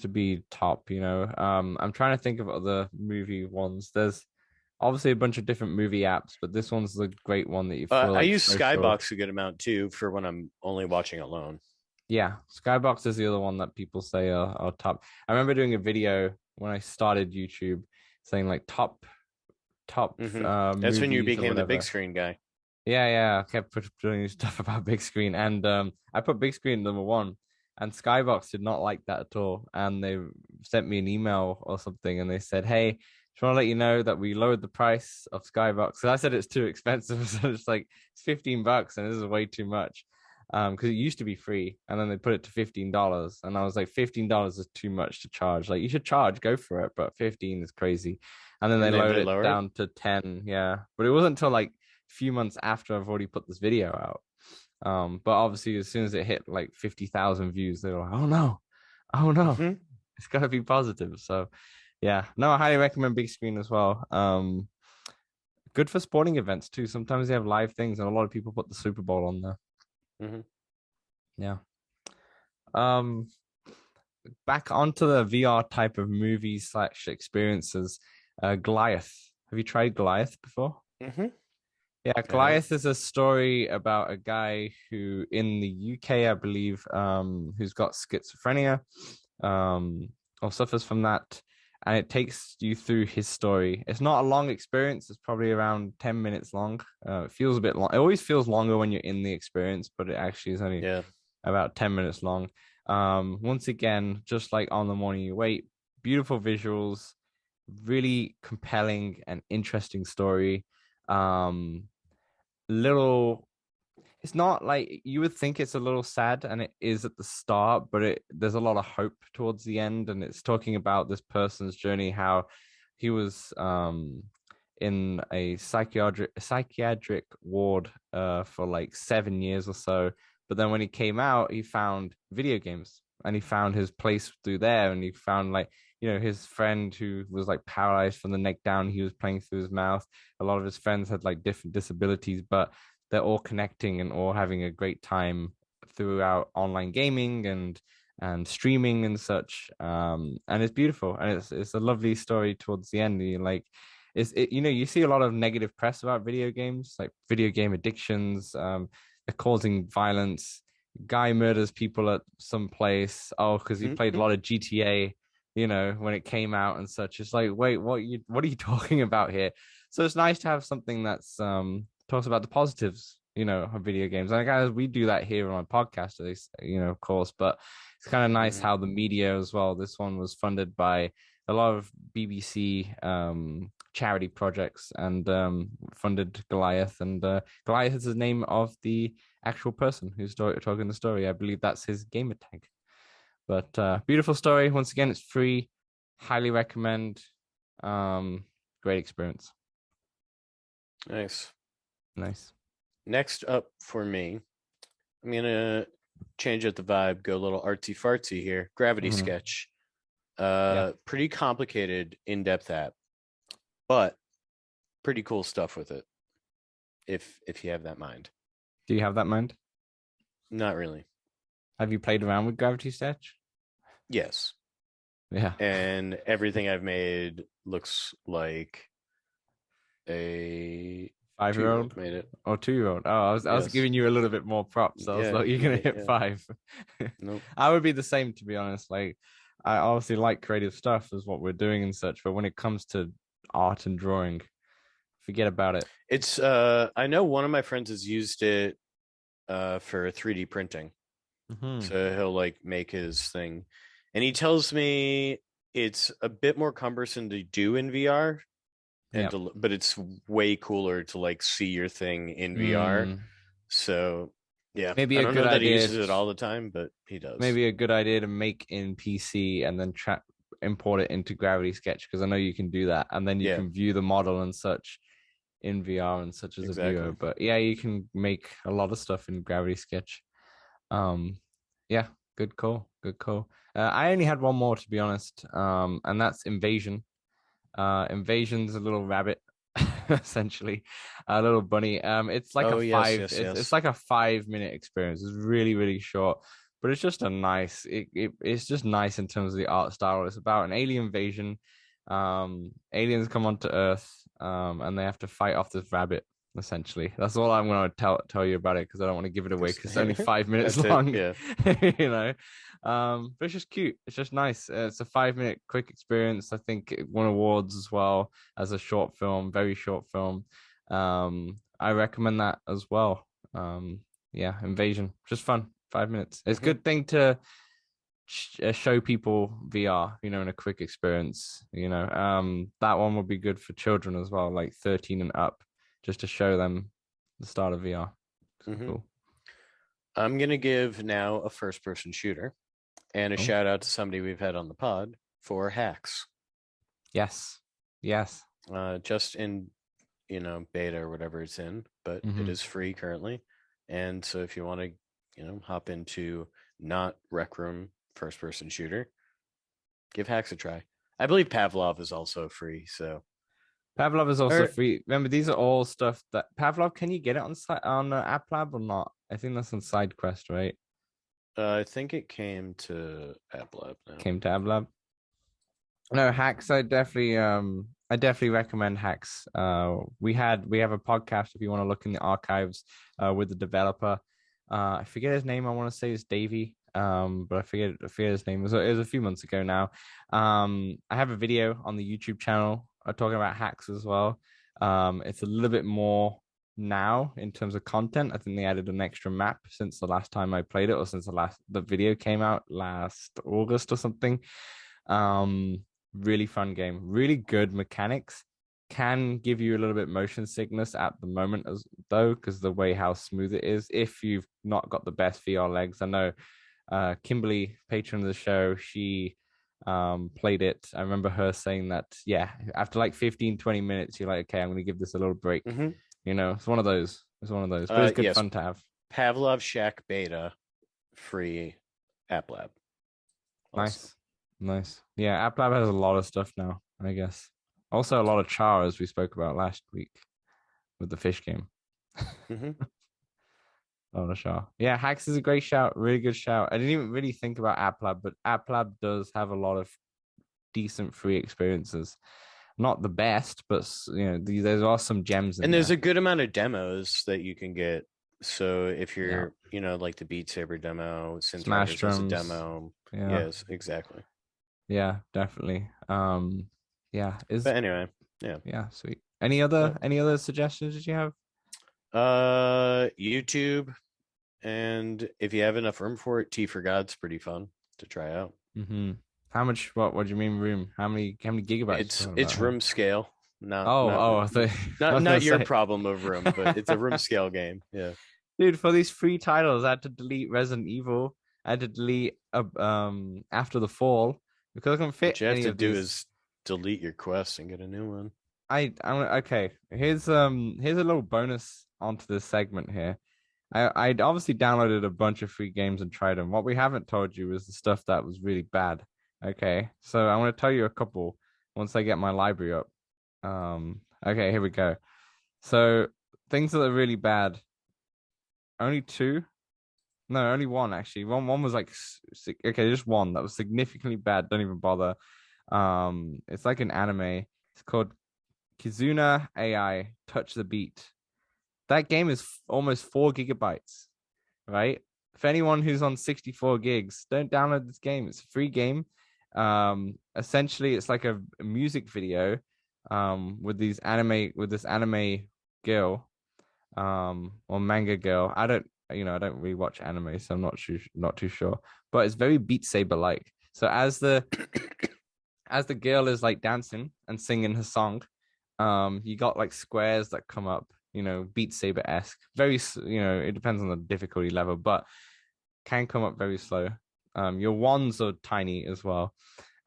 S2: be top. I'm trying to think of other movie ones. obviously a bunch of different movie apps, but this one's the great one that you feel
S1: I
S2: like
S1: use
S2: so sure.
S1: Skybox a good amount too for when I'm only watching alone.
S2: Yeah, Skybox is the other one that people say are top. I remember doing a video when I started YouTube saying like top
S1: That's when you
S2: movies or
S1: became the big
S2: whatever.
S1: screen guy.
S2: Yeah, yeah. I kept doing stuff about big screen, and I put big screen number one, and Skybox did not like that at all, and they sent me an email or something, and they said, "Hey, just want to let you know that we lowered the price of Skybox." So I said it's too expensive, so it's like it's $15, and this is way too much. Because it used to be free, and then they put it to $15, and I was like, $15 is too much to charge. Like you should charge, go for it, but 15 is crazy. And then they
S1: And they
S2: lowered
S1: did
S2: it
S1: lower it.
S2: down to 10, yeah. But it wasn't until like few months after I've already put this video out. But obviously, as soon as it hit like 50,000 views, they were like, "Oh no, oh no,
S1: Hmm.
S2: it's got to be positive." So, yeah, no, I highly recommend big screen as well. Good for sporting events too. Sometimes they have live things, and a lot of people put the Super Bowl on there.
S1: Hmm.
S2: Yeah. Um, Back onto the VR type of movies slash experiences. Goliath. Have you tried Goliath before?
S1: Hmm.
S2: Yeah,
S1: I have.
S2: Goliath is a story about a guy who in the UK, I believe, who's got schizophrenia, or suffers from that, and it takes you through his story. It's not a long experience; it's probably around 10 minutes long. It feels a bit long. It always feels longer when you're in the experience, but it actually is only
S1: Yeah.
S2: about 10 minutes long. Once again, just like On the Morning You Wait, beautiful visuals, really compelling and interesting story. Um, little it's not like you would think it's a little sad, and it is at the start, but there's a lot of hope towards the end, and it's talking about this person's journey, how he was in a psychiatric ward for like 7 years or so. But then when he came out, he found video games, and he found his place through there, and he found like his friend who was like paralyzed from the neck down, he was playing through his mouth. A lot of his friends had like different disabilities, but they're all connecting and all having a great time throughout online gaming and streaming and such. And it's beautiful, and it's a lovely story towards the end. You like you see a lot of negative press about video games, like video game addictions. They're causing violence. Guy murders people at some place. Oh, because he played a
S1: Hmm.
S2: lot of GTA. When it came out and such. It's like, wait, what are you talking about here? So it's nice to have something that's talks about the positives, of video games. And guys, we do that here on our podcast, at least, of course. But it's kind of nice
S1: Hmm.
S2: how the media as well. This one was funded by a lot of BBC charity projects, and funded Goliath. And Goliath is the name of the actual person who's talking the story. I believe that's his gamer tag. But beautiful story. Once again, it's free. Highly recommend. Um, Great experience.
S1: Nice.
S2: Nice.
S1: Next up for me, I'm gonna change up the vibe, go a little artsy fartsy here. Gravity
S2: Mm-hmm.
S1: Sketch.
S2: Yeah.
S1: Pretty complicated, in-depth app, but pretty cool stuff with it. If you have that mind.
S2: Do you have that mind?
S1: Not really.
S2: Have you played around with Gravity Sketch?
S1: Yes.
S2: Yeah.
S1: And everything I've made looks like a
S2: 5 year
S1: two-year-old
S2: old
S1: made it.
S2: or 2 year old? Oh, I was
S1: Yes.
S2: giving you a little bit more props. I was
S1: Yeah.
S2: like, you're gonna hit
S1: Yeah.
S2: 5.
S1: Nope.
S2: I would be the same, to be honest. Like, I obviously like creative stuff, is what we're doing and such, but when it comes to art and drawing, forget about it.
S1: It's I know one of my friends has used it for 3D printing.
S2: Mm-hmm.
S1: So he'll like make his thing. And he tells me it's a bit more cumbersome to do in VR
S2: Yeah.
S1: but it's way cooler to like see your thing in VR.
S2: Mm,
S1: So yeah,
S2: maybe
S1: I
S2: a
S1: don't
S2: good
S1: know that he
S2: idea.
S1: uses it all the time, but he does.
S2: Maybe a good idea to make in PC and then import it into Gravity Sketch, because I know you can do that, and then you
S1: Yeah,
S2: can view the model and such in VR and such as a viewer.
S1: exactly.
S2: But yeah, you can make a lot of stuff in Gravity Sketch. Um, yeah, good call, good call. I only had one more, to be honest, and that's Invasion. Invasion's a little rabbit, essentially, a little bunny. It's like a
S1: Oh yes,
S2: five.
S1: yes,
S2: It's
S1: yes.
S2: like a 5 minute experience. It's really really short, but it's just a nice. It's just nice in terms of the art style. It's about an alien invasion. Aliens come onto Earth, and they have to fight off this rabbit. Essentially, that's all I'm going to tell you about it because I don't want to give it away because it's only 5 minutes
S1: That's it.
S2: long.
S1: Yeah.
S2: You know, but it's just cute. It's just nice. It's a 5 minute quick experience. I think it won awards as well as a short film, very short film. I recommend that as well. Yeah, Invasion, just fun. 5 minutes. It's a good thing to show people VR, in a quick experience. That one would be good for children as well, like 13 and up, just to show them the start of VR. Cool.
S1: I'm gonna give now a first-person shooter and a shout out to somebody we've had on the pod for Hacks.
S2: Yes.
S1: Just in beta or whatever it's in, but it is free currently. And so if you want to, hop into not Rec Room first person shooter, give Hacks a try. I believe Pavlov is also free. So
S2: Pavlov is also free. Remember, these are all stuff that Pavlov, can you get it on App Lab or not? I think that's on SideQuest, right?
S1: I think it came to App Lab now.
S2: Came to App Lab. No, Hacks, I definitely recommend Hacks. We have a podcast if you want to look in the archives with the developer. I forget his name. I want to say it's Davey. But I forget his name. It was a few months ago now. I have a video on the YouTube channel talking about Hacks as well. It's a little bit more now in terms of content. I think they added an extra map since the last time I played it, or since the video came out last August or something. Really fun game, really good mechanics. Can give you a little bit motion sickness at the moment because the way how smooth it is, if you've not got the best VR legs. I know Kimberly, patron of the show, she played it. I remember her saying that, yeah, after like 15-20 minutes you're like, okay, I'm going to give this a little break. It's one of those, but it's good fun to have.
S1: Pavlov Shack beta free App Lab
S2: also. Nice. Yeah, App Lab has a lot of stuff now, I guess. Also a lot of char, as we spoke about last week with the fish game. A lot of char. Yeah, Hacks is a great shout. Really good shout. I didn't even really think about App Lab, but App Lab does have a lot of decent free experiences. Not the best, but there are some gems in
S1: and there's
S2: there.
S1: A good amount of demos that you can get. So if you're, like the Beat Saber demo,
S2: Smash Drums
S1: demo.
S2: Yeah.
S1: Yes, exactly.
S2: Yeah, definitely. Yeah.
S1: But anyway, yeah.
S2: Yeah, sweet. Any other suggestions that you have?
S1: YouTube, and if you have enough room for it, T for God's pretty fun to try out.
S2: How much? What do you mean room? How many gigabytes?
S1: It's room scale.
S2: Not
S1: your problem of room, but it's a room scale game. Yeah,
S2: dude. For these free titles, I had to delete Resident Evil. I had to delete After the Fall because I couldn't fit.
S1: What you have to do is delete your quest and get a new one.
S2: I'm okay. Here's a little bonus onto this segment here. I'd obviously downloaded a bunch of free games and tried them. What we haven't told you is the stuff that was really bad. Okay, so I want to tell you a couple once I get my library up. Okay, here we go. So things that are really bad. Only two. No, only one actually. One was like okay, just one that was significantly bad. Don't even bother. It's like an anime. It's called Kizuna AI Touch the Beat. That game is almost 4 gigabytes, right? For anyone who's on 64 gigs, don't download this game. It's a free game. Essentially, it's like a music video with this anime girl or manga girl. I don't really watch anime, so I'm not too sure. But it's very Beat Saber like. So as the girl is like dancing and singing her song, you got like squares that come up, Beat Saber-esque. Very, it depends on the difficulty level, but can come up very slow. Your wands are tiny as well.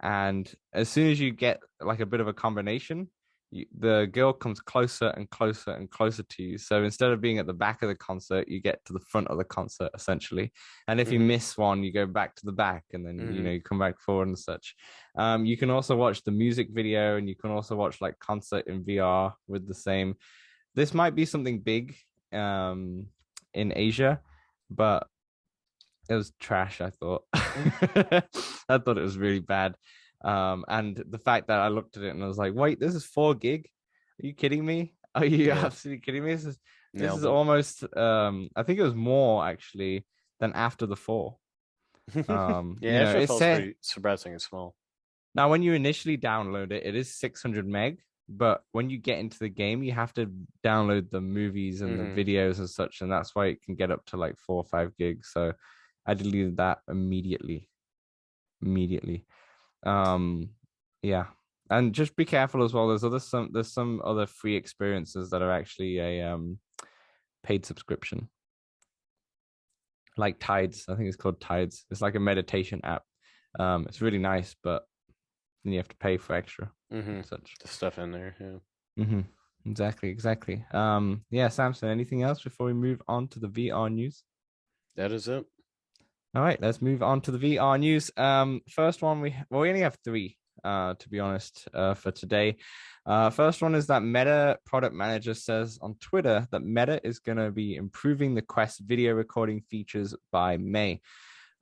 S2: And as soon as you get like a bit of a combination, the girl comes closer and closer and closer to you. So instead of being at the back of the concert, you get to the front of the concert essentially. And if you miss one, you go back to the back, and then you come back forward and such. You can also watch the music video, and you can also watch like concert in VR with the same. This might be something big in Asia, but it was trash, I thought. I thought it was really bad. And the fact that I looked at it and I was like, wait, this is 4 gig? Are you kidding me? Are you
S1: Yeah.
S2: absolutely kidding me? This
S1: Nailed
S2: is
S1: it.
S2: almost I think it was more actually than after the 4.
S1: Yeah,
S2: It
S1: FFL is
S2: said
S1: pretty surprisingly small.
S2: now when you initially download it, it is 600 meg, but when you get into the game, you have to download the movies and the
S1: Hmm.
S2: videos and such, and that's why it can get up to like 4 or 5 gigs. So I deleted that immediately. Immediately. Um, yeah. And just be careful as well. There's some other free experiences that are actually a paid subscription. Like Tides. I think it's called Tides. It's like a meditation app. It's really nice, but then you have to pay for extra
S1: Hmm.
S2: and such.
S1: The stuff in there. Yeah.
S2: Mm-hmm. Exactly, exactly. Yeah, Samson, anything else before we move on to the VR news?
S1: That is it.
S2: All right, let's move on to the VR news. First one we only have 3, to be honest, for today. First one is that Meta product manager says on Twitter that Meta is going to be improving the Quest video recording features by May.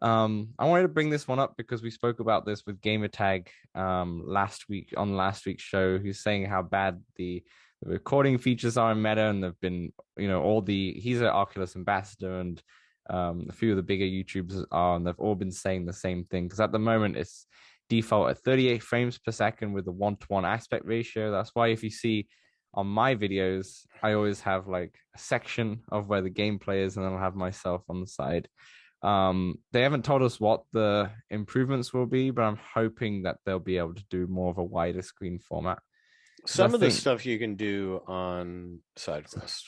S2: I wanted to bring this one up because we spoke about this with Gamertag last week on last week's show. He's saying how bad the recording features are in Meta, and they've been, he's an Oculus ambassador, and a few of the bigger YouTubers are, and they've all been saying the same thing. Because at the moment, it's default at 38 frames per second with a 1:1 aspect ratio. That's why if you see on my videos, I always have like a section of where the gameplay is, and then I'll have myself on the side. They haven't told us what the improvements will be, but I'm hoping that they'll be able to do more of a wider screen format.
S1: Some
S2: I
S1: of the
S2: think
S1: stuff you can do on SideQuest.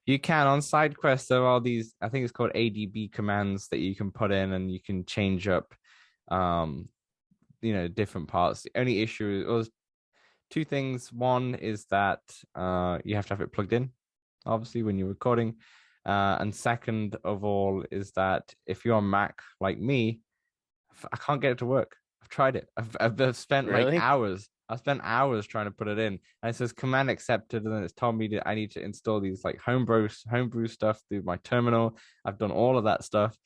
S2: you can on SideQuest. There are these, I think it's called ADB commands that you can put in, and you can change up, um, different parts. The only issue was 2 things. One is that you have to have it plugged in, obviously, when you're recording. And second of all is that if you're on Mac like me, I can't get it to work. I've tried it. I've spent like
S1: Really?
S2: hours. I've spent hours trying to put it in, and it says command accepted, and then it's told me that I need to install these like homebrew stuff through my terminal. I've done all of that stuff,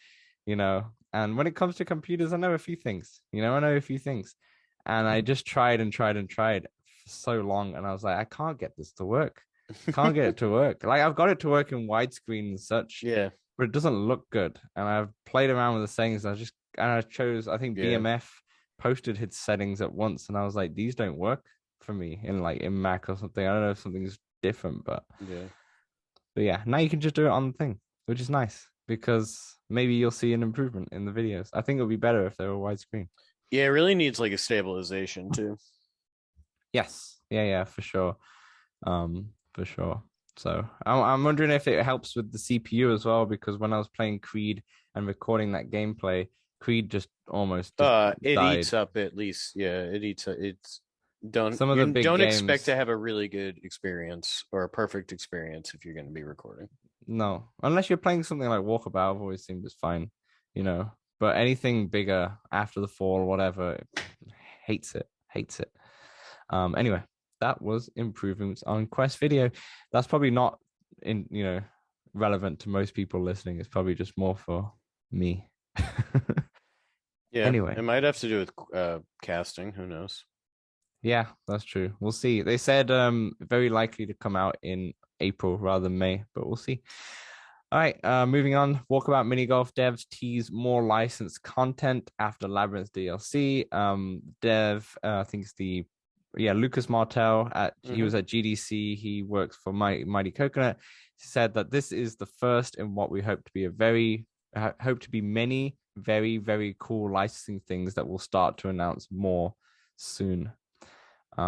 S2: And when it comes to computers, I know a few things. I know a few things, and I just tried and tried and tried for so long, and I was like, I can't get this to work. Can't get it to work. Like I've got it to work in widescreen and such,
S1: Yeah.
S2: but it doesn't look good. And I've played around with the settings. I chose, I think
S1: Yeah.
S2: BMF posted his settings at once, and I was like, these don't work for me in Mac or something. I don't know if something's different,
S1: Yeah.
S2: but yeah, now you can just do it on the thing, which is nice because maybe you'll see an improvement in the videos. I think it would be better if they were widescreen.
S1: Yeah, it really needs like a stabilization too.
S2: Yes, yeah, for sure, for sure. So I'm wondering if it helps with the CPU as well, because when I was playing Creed and recording that gameplay, Creed just
S1: It
S2: died.
S1: eats up at least. Yeah, it eats. It's don't
S2: Some of the
S1: you
S2: big
S1: don't expect to
S2: games,
S1: have a really good experience or a perfect experience if you're going to be recording.
S2: no, unless you're playing something like Walkabout, I've always seemed just fine, you know. But anything bigger after the fall, whatever, hates it. Anyway, that was improvements on Quest Video. That's probably not relevant to most people listening. It's probably just more for me.
S1: Yeah,
S2: Anyway,
S1: it might have to do with casting. Who knows?
S2: yeah, that's true. We'll see. They said very likely to come out in April rather than May, but we'll see. All right, moving on. Walkabout mini golf devs tease more licensed content after Labyrinth DLC. I think it's Lucas Martel he
S1: Hmm.
S2: was at GDC. He works for Mighty Coconut. He said that this is the first in what we hope to be many very, very cool licensing things that will start to announce more soon. A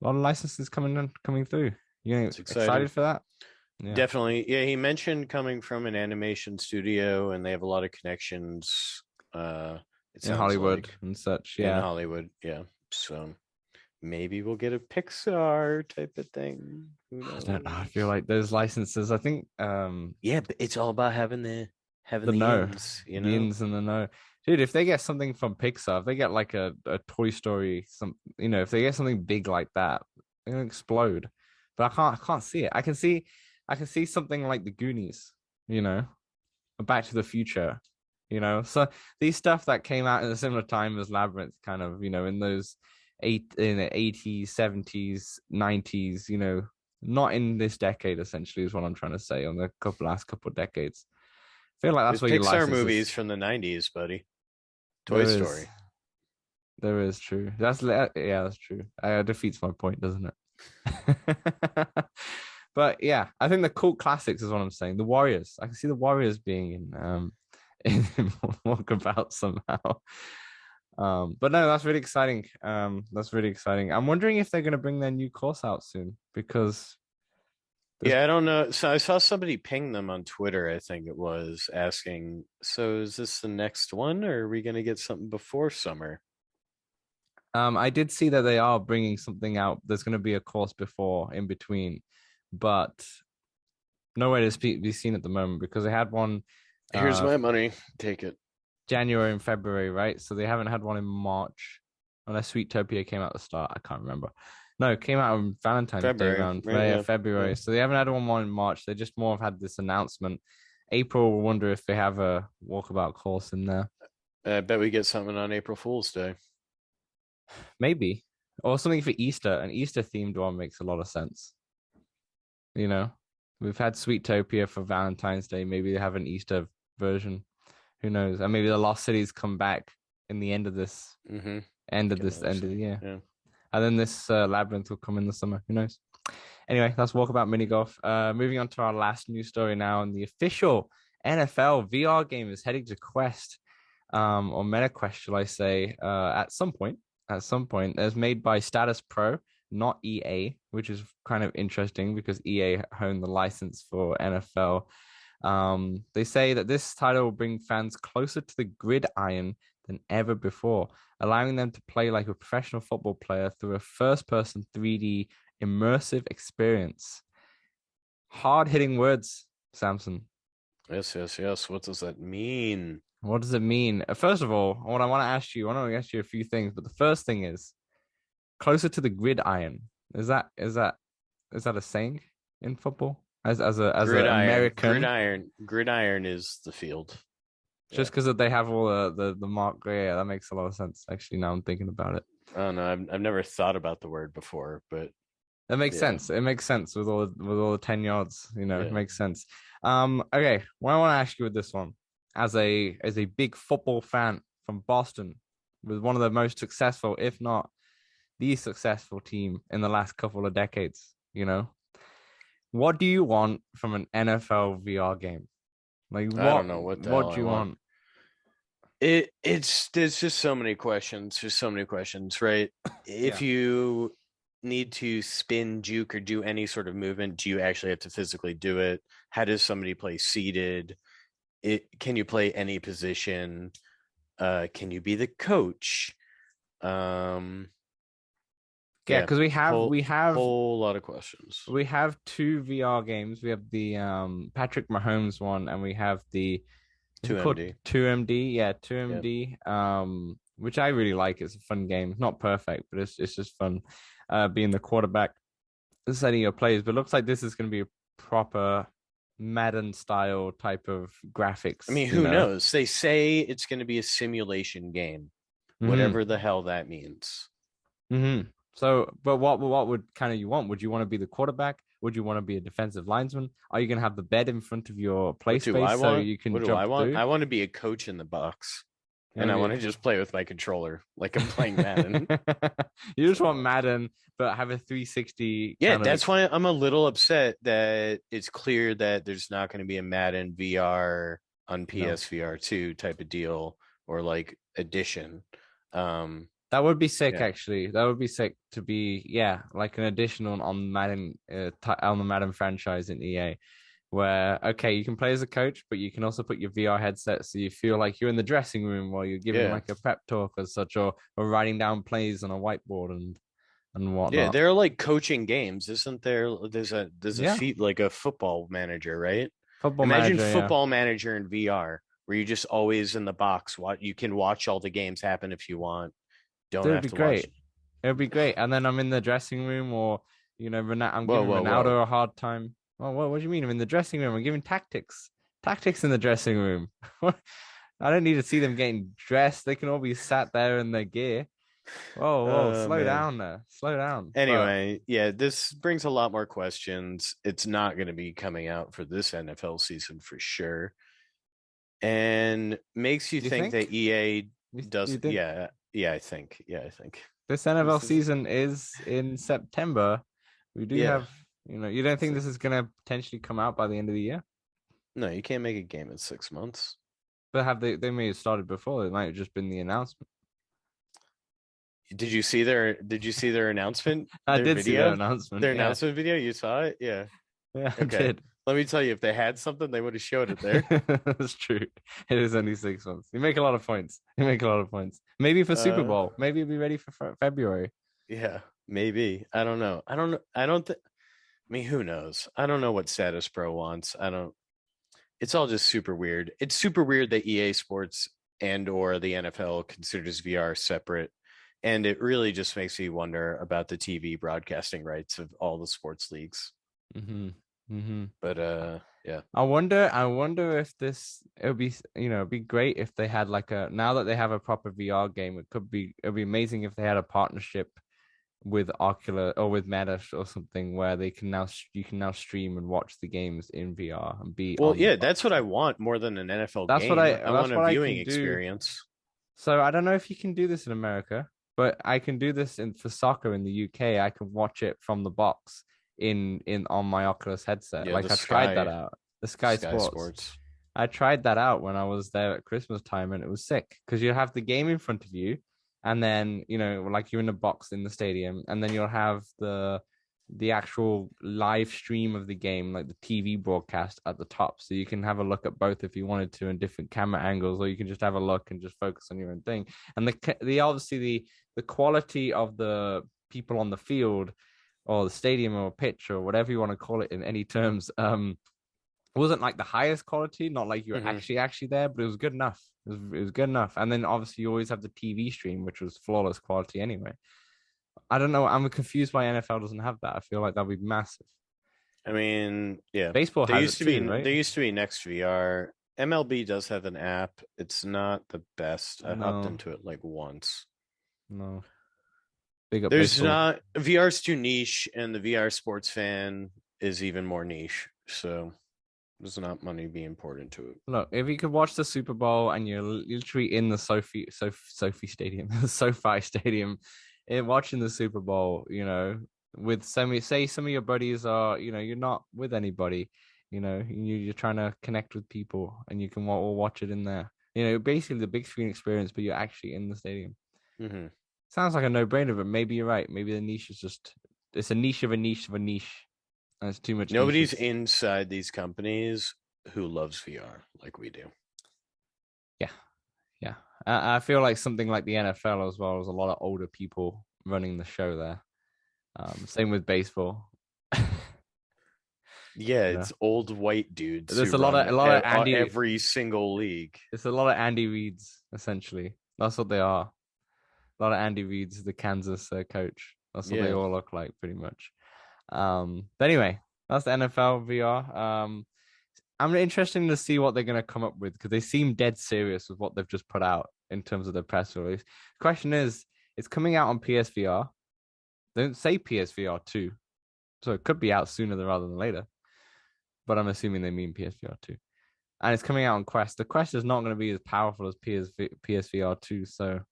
S2: lot of licenses coming through.
S1: It's exciting.
S2: Excited for that? Yeah.
S1: Definitely. Yeah, he mentioned coming from an animation studio, and they have a lot of connections. It
S2: In
S1: sounds
S2: Hollywood
S1: like
S2: and such.
S1: in
S2: Yeah.
S1: Hollywood. Yeah, so maybe we'll get a Pixar type of thing. Who
S2: I don't know. I feel
S1: knows?
S2: like those licenses, I think
S1: Yeah, but it's all about having
S2: the
S1: the
S2: no,
S1: ins,
S2: the ins and the no. Dude, if they get something from Pixar, if they get like a Toy Story, if they get something big like that, they're gonna explode. But I can't see it. I can see something like the Goonies, Back to the Future. So these stuff that came out in a similar time as Labyrinth, kind of, in those in the 80s, 70s, 90s, not in this decade, essentially, is what I'm trying to say, on the last couple of decades. I feel like that's
S1: There's
S2: where your
S1: Pixar
S2: licenses.
S1: movies from the 90s, buddy. Toy
S2: There is.
S1: Story.
S2: There is true. Yeah, that's true. Defeats my point, doesn't it? But yeah, I think the cult classics is what I'm saying. The Warriors. I can see the Warriors being in Walkabout somehow. But no, that's really exciting. That's really exciting. I'm wondering if they're going to bring their new course out soon, because there's
S1: Yeah, I don't know. So I saw somebody ping them on Twitter, I think it was, asking, so is this the next one, or are we going to get something before summer?
S2: I did see that they are bringing something out. There's going to be a course before in between, but nowhere to be seen at the moment, because they had one
S1: Here's
S2: uh
S1: my money. Take it.
S2: January and February, right? So they haven't had one in March, unless Sweetopia came out at the start. I can't remember. No, it came out on Valentine's Day
S1: February,
S2: around
S1: right? Yeah.
S2: February.
S1: Yeah.
S2: So they haven't had one more in March. They just more have had this announcement. April, we'll wonder if they have a Walkabout course in there.
S1: I bet we get something on April Fool's Day.
S2: Maybe. Or something for Easter. An Easter themed one makes a lot of sense. You know, we've had Sweetopia for Valentine's Day. Maybe they have an Easter version. Who knows? And maybe the Lost Cities come back in the end of this,
S1: Mm-hmm.
S2: end of the year.
S1: Yeah.
S2: And then this Labyrinth will come in the summer. Who knows? Anyway, that's Walkabout Mini Golf. Moving on to our last news story now. And the official NFL VR game is heading to Quest, or MetaQuest, shall I say, at some point. At some point, it's made by Status Pro, not EA, which is kind of interesting because EA own the license for NFL. They say that this title will bring fans closer to the gridiron than ever before, allowing them to play like a professional football player through a first-person 3D immersive experience. Hard-hitting words, Samson.
S1: Yes, yes, yes. What does that mean?
S2: What does it mean? First of all, what I want to ask you, I want to ask you a few things, but the first thing is closer to the gridiron. Is that a saying in football? As a American,
S1: Gridiron is the field.
S2: just because they have all the mark. Yeah, that makes a lot of sense. Actually, now I'm thinking about it,
S1: I don't know. I've never thought about the word before, but
S2: that makes
S1: yeah.
S2: sense. It makes sense with all the 10 yards. It
S1: Yeah.
S2: makes sense. Okay. What I want to ask you with this one, as a big football fan from Boston, with one of the most successful, if not the successful team in the last couple of decades, what do you want from an NFL VR game? Like,
S1: I don't know what the hell
S2: do
S1: I
S2: you
S1: want.
S2: want?
S1: It's there's just so many questions. There's so many questions, right? If you need to spin, juke, or do any sort of movement, do you actually have to physically do it? How does somebody play seated? Can you play any position? Can you be the coach?
S2: Yeah, because we have
S1: whole lot of questions.
S2: we have two VR games. We have the Patrick Mahomes one, and we have the
S1: 2MD.
S2: 2MD. Yeah,
S1: Yep.
S2: 2MD. Which I really like. It's a fun game. Not perfect, but it's just fun. Being the quarterback, setting your plays. But it looks like this is going to be a proper Madden style type of graphics.
S1: I mean, who knows? They say it's going to be a simulation game, whatever the hell that means.
S2: Mm-hmm. So, but what would kind of you want? Would you want to be the quarterback? Would you want to be a defensive lineman? Are you going to have the bed in front of your play space so you can
S1: what do
S2: jump
S1: I want?
S2: through?
S1: I want to be a coach in the box, and I want to just play with my controller like I'm playing Madden.
S2: You just want Madden, but have a 360.
S1: Yeah, that's why I'm a little upset that it's clear that there's not going to be a Madden VR on PSVR 2 type of deal, or like edition.
S2: That would be sick, actually. That would be sick to be, like an additional on Madden, on the Madden franchise in EA, where you can play as a coach, but you can also put your VR headset so you feel like you're in the dressing room while you're giving like a pep talk or such, or writing down plays on a whiteboard and whatnot.
S1: Yeah, they're like coaching games, isn't there? There's a feat like a football manager, right? Imagine football manager in VR, where you're just always in the box. You can watch all the games happen if you want. Don't have to watch.
S2: It would be great. And then I'm in the dressing room, or I'm giving Ronaldo a hard time. Oh, what do you mean? I'm in the dressing room. I'm giving tactics in the dressing room. I don't need to see them getting dressed. They can all be sat there in their gear. Whoa, whoa,
S1: Oh
S2: slow
S1: man.
S2: down there. Slow down. But
S1: Anyway, yeah, this brings a lot more questions. It's not going to be coming out for this NFL season for sure, and makes you
S2: you
S1: think that
S2: think?
S1: EA
S2: You
S1: does.
S2: think
S1: Yeah, I think
S2: this
S1: this
S2: NFL
S1: is.
S2: season is in September? We do
S1: Yeah,
S2: have, you don't think
S1: so,
S2: this is gonna potentially come out by the end of the year?
S1: no, you can't make a game in 6 months.
S2: But have they may have started before? It might have just been the announcement.
S1: Did you see their announcement,
S2: I
S1: their
S2: did see their
S1: video,
S2: announcement.
S1: their
S2: Yeah,
S1: announcement video? You saw it? Yeah.
S2: yeah, I
S1: Okay.
S2: did.
S1: Let me tell you, if they had something, they would have showed it there.
S2: That's true. It is only 6 months. You make a lot of points. You make a lot of points. Maybe for Super
S1: Uh,
S2: Bowl. Maybe it'll be ready for February.
S1: yeah, maybe. I don't know. I don't know. I don't think. I mean, who knows? I don't know what Status Pro wants. I don't. It's all just super weird. It's super weird that EA Sports and or the NFL considers VR separate, and it really just makes me wonder about the TV broadcasting rights of all the sports leagues.
S2: Mm-hmm. Mm-hmm.
S1: But yeah.
S2: I wonder if it would be, it'd be great if they had like now that they have a proper VR game, it'd be amazing if they had a partnership with Oculus or with Meta or something where you can now stream and watch the games in VR and be
S1: Well,
S2: on the
S1: yeah, that's what I
S2: box.
S1: want more than an NFL game. I want
S2: That's
S1: a
S2: what I
S1: viewing
S2: can do.
S1: experience.
S2: So I don't know if you can do this in America, but I can do this for soccer in the UK. I can watch it from the box in on my Oculus headset.
S1: Yeah,
S2: Like
S1: the
S2: I tried that
S1: Sky
S2: out. The Sky
S1: Sky
S2: Sports.
S1: Sports.
S2: I tried that out when I was there at Christmas time, and it was sick because you have the game in front of you, and then like you're in a box in the stadium, and then you'll have the actual live stream of the game, like the TV broadcast at the top, so you can have a look at both if you wanted to in different camera angles, or you can just have a look and just focus on your own thing. And the obviously the quality of the people on the field or the stadium or pitch or whatever you want to call it in any terms, it wasn't like the highest quality, not like you were
S1: Hmm.
S2: actually there, but it was good enough. It was good enough. And then obviously you always have the TV stream, which was flawless quality anyway. I don't know. I'm confused why NFL doesn't have that. I feel like that'd be massive.
S1: I mean, yeah.
S2: Baseball
S1: There
S2: has
S1: used
S2: it
S1: to
S2: too,
S1: be
S2: right?
S1: there used to be Next VR. MLB does have an app. It's not the best. I hopped
S2: No,
S1: into it like once.
S2: no. Big up
S1: There's
S2: baseball.
S1: not VR's too niche, and the VR sports fan is even more niche. So there's not money being poured into it.
S2: Look, if you could watch the Super Bowl and you're literally in the Sophie Stadium, the SoFi Stadium, watching the Super Bowl, with some of your buddies are, you're not with anybody, you're trying to connect with people, and you can all watch it in there. Basically the big screen experience, but you're actually in the stadium.
S1: Hmm.
S2: Sounds like a no-brainer, but maybe you're right. Maybe the niche is just it's a niche of a niche of a niche, and it's too much
S1: Nobody's
S2: niches.
S1: inside these companies who loves VR like we do.
S2: Yeah. Yeah, I feel like something like the NFL as well as a lot of older people running the show there. Same with baseball.
S1: Yeah,
S2: You know,
S1: it's old white dudes who
S2: there's
S1: run
S2: a lot of
S1: every single league.
S2: There's a lot of Andy Reeds essentially. That's what they are. A lot of Andy Reeds, the Kansas coach. That's what they
S1: Yeah.
S2: all look like, pretty much. But anyway, that's the NFL VR. I'm interested to see what they're going to come up with because they seem dead serious with what they've just put out in terms of the press release. Question is, it's coming out on PSVR. They don't say PSVR 2, so it could be out sooner rather than later. But I'm assuming they mean PSVR 2. And it's coming out on Quest. The Quest is not going to be as powerful as PSVR 2, so it'll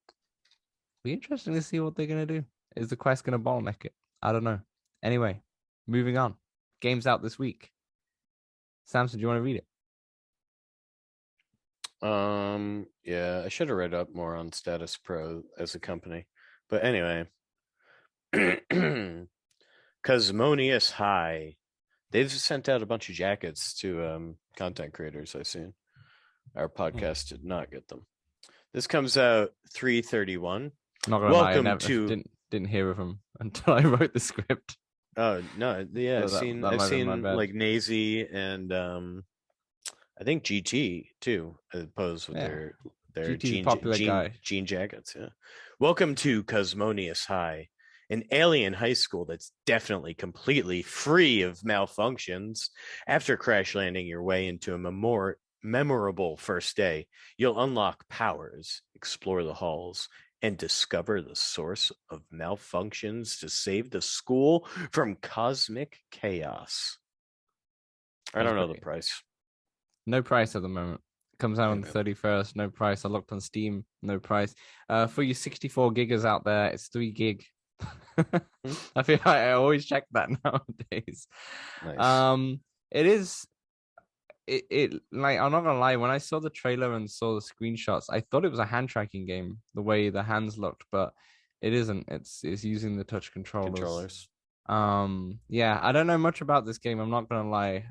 S2: be interesting to see what they're going to do. Is the Quest going to bottleneck it? I don't know. Anyway, moving on. Games out this week. Samson, do you want to read it?
S1: Yeah, I should have read up more on Status Pro as a company. But anyway, Cosmonius High. They've sent out a bunch of jackets to content creators I've seen. Our podcast did not get them. This comes out 3/31.
S2: Not gonna lie, I
S1: Welcome
S2: never
S1: to
S2: didn't hear of him until I wrote the script.
S1: Oh no, yeah,
S2: So that
S1: I've
S2: might have been my
S1: seen
S2: bad.
S1: like Nazy and I think GT too, opposed with
S2: Yeah,
S1: their
S2: GT's a popular guy.
S1: jean jackets. Yeah. Welcome to Cosmonius High, an alien high school that's definitely completely free of malfunctions. After crash landing your way into a memorable first day. You'll unlock powers, explore the halls, and discover the source of malfunctions to save the school from cosmic chaos. I
S2: That's
S1: don't know the
S2: great.
S1: price.
S2: No price at the moment. Comes out
S1: Hey,
S2: on the
S1: man.
S2: 31st. No price. I looked on Steam. No price. For you 64 gigas out there, it's 3 gig.
S1: Hmm?
S2: I feel like I always check that nowadays.
S1: Nice.
S2: Um, it is it like I'm not gonna lie, when I saw the trailer and saw the screenshots, I thought it was a hand tracking game, the way the hands looked, but it isn't. It's using the touch controllers.
S1: Controllers.
S2: Yeah, I don't know much about this game, I'm not gonna lie.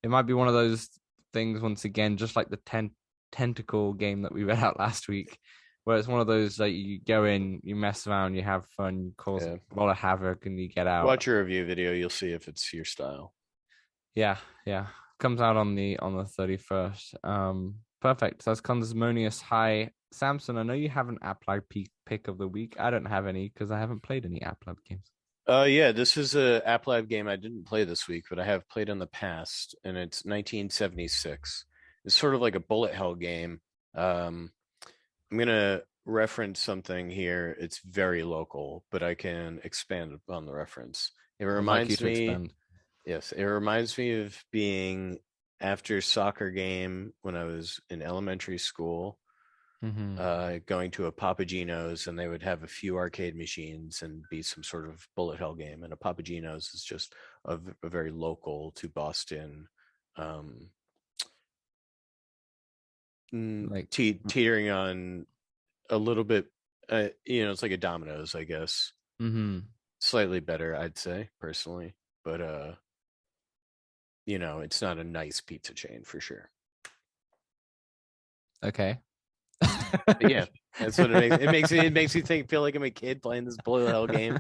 S2: It might be one of those things once again, just like the tentacle game that we read out last week, where it's one of those like you go in, you mess around, you have fun, you cause
S1: Yeah.
S2: a lot of havoc, and you get out.
S1: Watch your review video. You'll see if it's your style.
S2: Yeah, yeah. Comes out on the 31st. Perfect. That's Condesmonious. Hi, Samson. I know you have an App Lab pick of the week. I don't have any because I haven't played any App Lab games.
S1: Yeah, this is a App Lab game I didn't play this week, but I have played in the past, and it's 1976. It's sort of like a bullet hell game. Um, I'm gonna reference something here. It's very local, but I can expand upon the reference. It
S2: I'd like you
S1: reminds
S2: to
S1: me,
S2: expand.
S1: yes, it reminds me of being after soccer game when I was in elementary school,
S2: Mm-hmm.
S1: going to a Papagino's, and they would have a few arcade machines and be some sort of bullet hell game. And a Papagino's is just a very local to Boston, um,
S2: Like,
S1: teetering on a little bit. It's like a Domino's, I guess.
S2: mm-hmm.
S1: Slightly better, I'd say personally, but it's not a nice pizza chain for sure.
S2: Okay.
S1: Yeah, that's what it makes. It makes me feel like I'm a kid playing this bullet hell game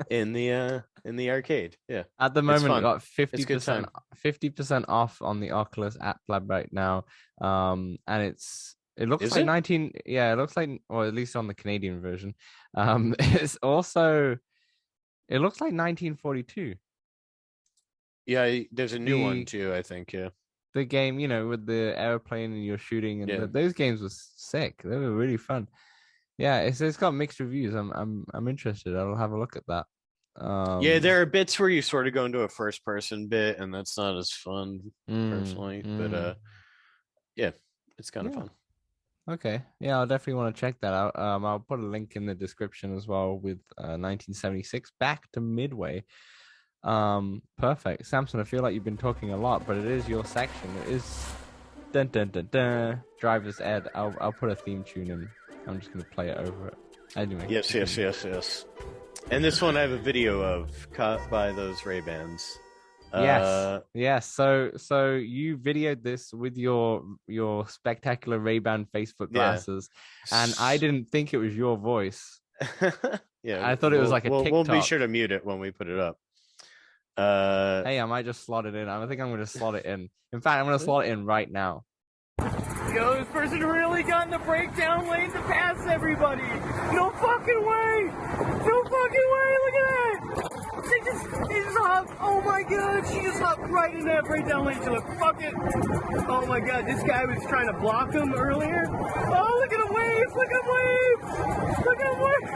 S1: in the arcade. Yeah,
S2: At the
S1: it's
S2: moment, I
S1: fun.
S2: got
S1: It's a good
S2: 50%
S1: time.
S2: 50% off on the Oculus App Lab right now. And it looks
S1: Is
S2: like
S1: it?
S2: 19, yeah, it looks like, or at least on the Canadian version. It's also it looks like 1942.
S1: Yeah, there's a new one
S2: The
S1: too. I think. Yeah,
S2: the game, with the airplane and you're shooting, and
S1: yeah,
S2: those games were sick. They were really fun. Yeah, it's got mixed reviews. I'm interested. I'll have a look at that.
S1: yeah.
S2: Um,
S1: There are bits where you sort of go into a first person bit, and that's not as fun
S2: mm,
S1: personally. But
S2: mm,
S1: yeah, it's kind of
S2: yeah.
S1: fun.
S2: Okay. Yeah, I'll definitely want to check that out. I'll put a link in the description as well with 1976 back to Midway. Perfect. Samson, I feel like you've been talking a lot, but it is your section. It is dun dun dun dun driver's ed. I'll put a theme tune in. I'm just gonna play it over it. Anyway.
S1: Yes, yes, yes, yes. And this one I have a video of caught by those Ray Bans.
S2: Yes. Yes. So you videoed this with your spectacular Ray-Ban Facebook
S1: Yeah.
S2: glasses, and I didn't think it was your voice.
S1: Yeah,
S2: I thought it was like a
S1: we'll be
S2: TikTok.
S1: sure to mute it when we put it up.
S2: Hey, I might just slot it in. I think I'm gonna slot it in. In fact, I'm gonna slot it in right now.
S3: Yo, this person really got in the breakdown lane to pass everybody. No fucking way. No fucking way. Look at that. She just hopped. Oh my god. She just hopped right in that breakdown lane. She's like, fuck it. Oh my god. This guy was trying to block him earlier. Oh, look at him wave. Look at him wave. Look at him wave.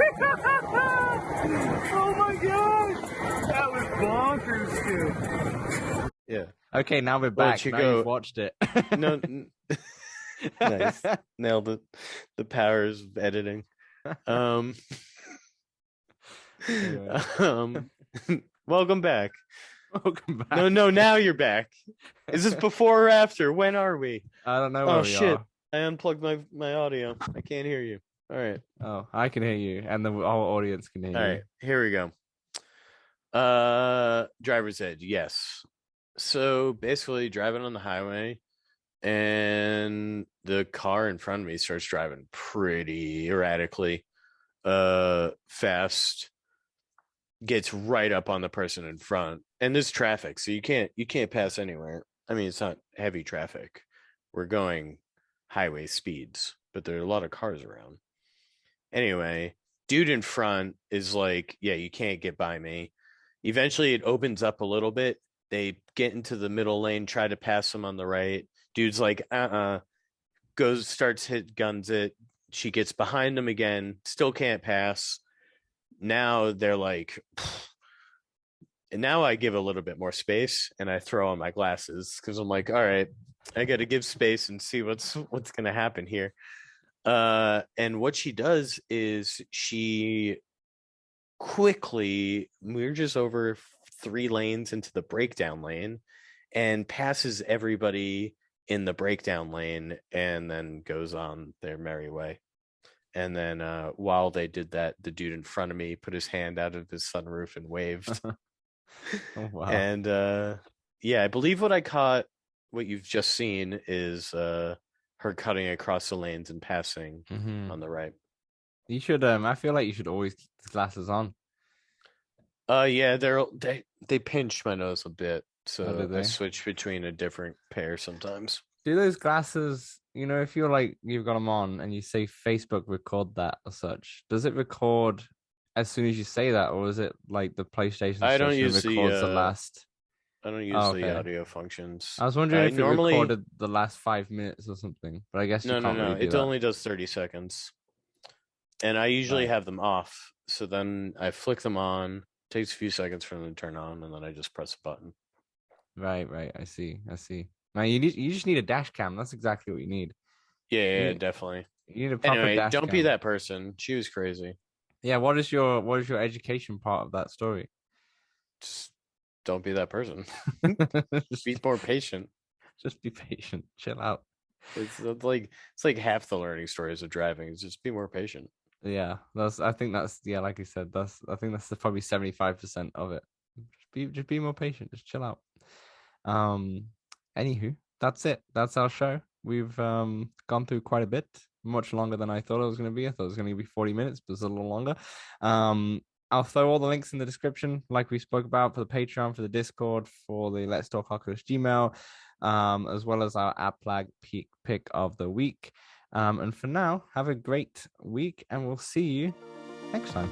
S3: Oh my god. That was bonkers, dude.
S1: Yeah.
S2: Okay, now we're
S1: Well,
S2: back.
S1: you
S2: Now
S1: go-
S2: you've watched it.
S1: No. Nice. Nailed it. The powers of editing. Um,
S2: Anyway.
S1: um welcome back.
S2: Welcome back.
S1: No, now you're back. Is this before or after? When are we?
S2: I don't know where
S1: Oh
S2: we
S1: shit.
S2: are.
S1: I unplugged my audio. I can't hear you. All right.
S2: Oh, I can hear you, and the whole audience can hear
S1: All
S2: you.
S1: right. Here we go. Driver's ed. Yes. So basically driving on the highway, and the car in front of me starts driving pretty erratically, fast, gets right up on the person in front, and there's traffic, so you can't pass anywhere. I mean, it's not heavy traffic. We're going highway speeds, but there are a lot of cars around. Anyway, dude in front is like, yeah, you can't get by me. Eventually it opens up a little bit. They get into the middle lane, try to pass him on the right. Dude's like, starts hit guns it. She gets behind him again, still can't pass. Now they're like, and now I give a little bit more space and I throw on my glasses because I'm like, all right, I got to give space and see what's going to happen here. And what she does is she quickly merges over 3 lanes into the breakdown lane and passes everybody in the breakdown lane and then goes on their merry way. And then while they did that, the dude in front of me put his hand out of his sunroof and waved.
S2: Oh, wow.
S1: And yeah, I believe what you've just seen is her cutting across the lanes and passing on the right.
S2: You should I feel like you should always keep the glasses on.
S1: Yeah, they pinch my nose a bit, so
S2: do
S1: I
S2: they?
S1: switch between a different pair sometimes.
S2: Do those glasses, if you're like you've got them on and you say Facebook record that or such, does it record as soon as you say that, or is it like the PlayStation
S1: I don't
S2: session
S1: use
S2: records the last?
S1: I don't use
S2: Oh,
S1: the
S2: okay.
S1: audio functions.
S2: I was wondering if
S1: normally
S2: it recorded the last 5 minutes or something, but I guess you can't really do
S1: it
S2: that.
S1: only does 30 seconds. And I usually have them off, so then I flick them on. Takes a few seconds for them to turn on, and then I just press a button.
S2: Right. I see. Man, you just need a dash cam. That's exactly what you need.
S1: Yeah, definitely.
S2: You need a proper dash
S1: don't
S2: cam.
S1: be that person. She was crazy.
S2: Yeah, what is your education part of that story?
S1: Just don't be that person. Just be more patient.
S2: Just be patient. Chill out.
S1: It's like half the learning stories of driving is just be more patient.
S2: Yeah, I think that's like you said, I think that's probably 75% of it. Just be more patient, just chill out. Anywho, that's it. That's our show. We've gone through quite a bit, much longer than I thought it was going to be. I thought it was going to be 40 minutes, but it's a little longer. I'll throw all the links in the description, like we spoke about, for the Patreon, for the Discord, for the Let's Talk Oculus Gmail, as well as our app flag pick of the week. And for now, have a great week, and we'll see you next time.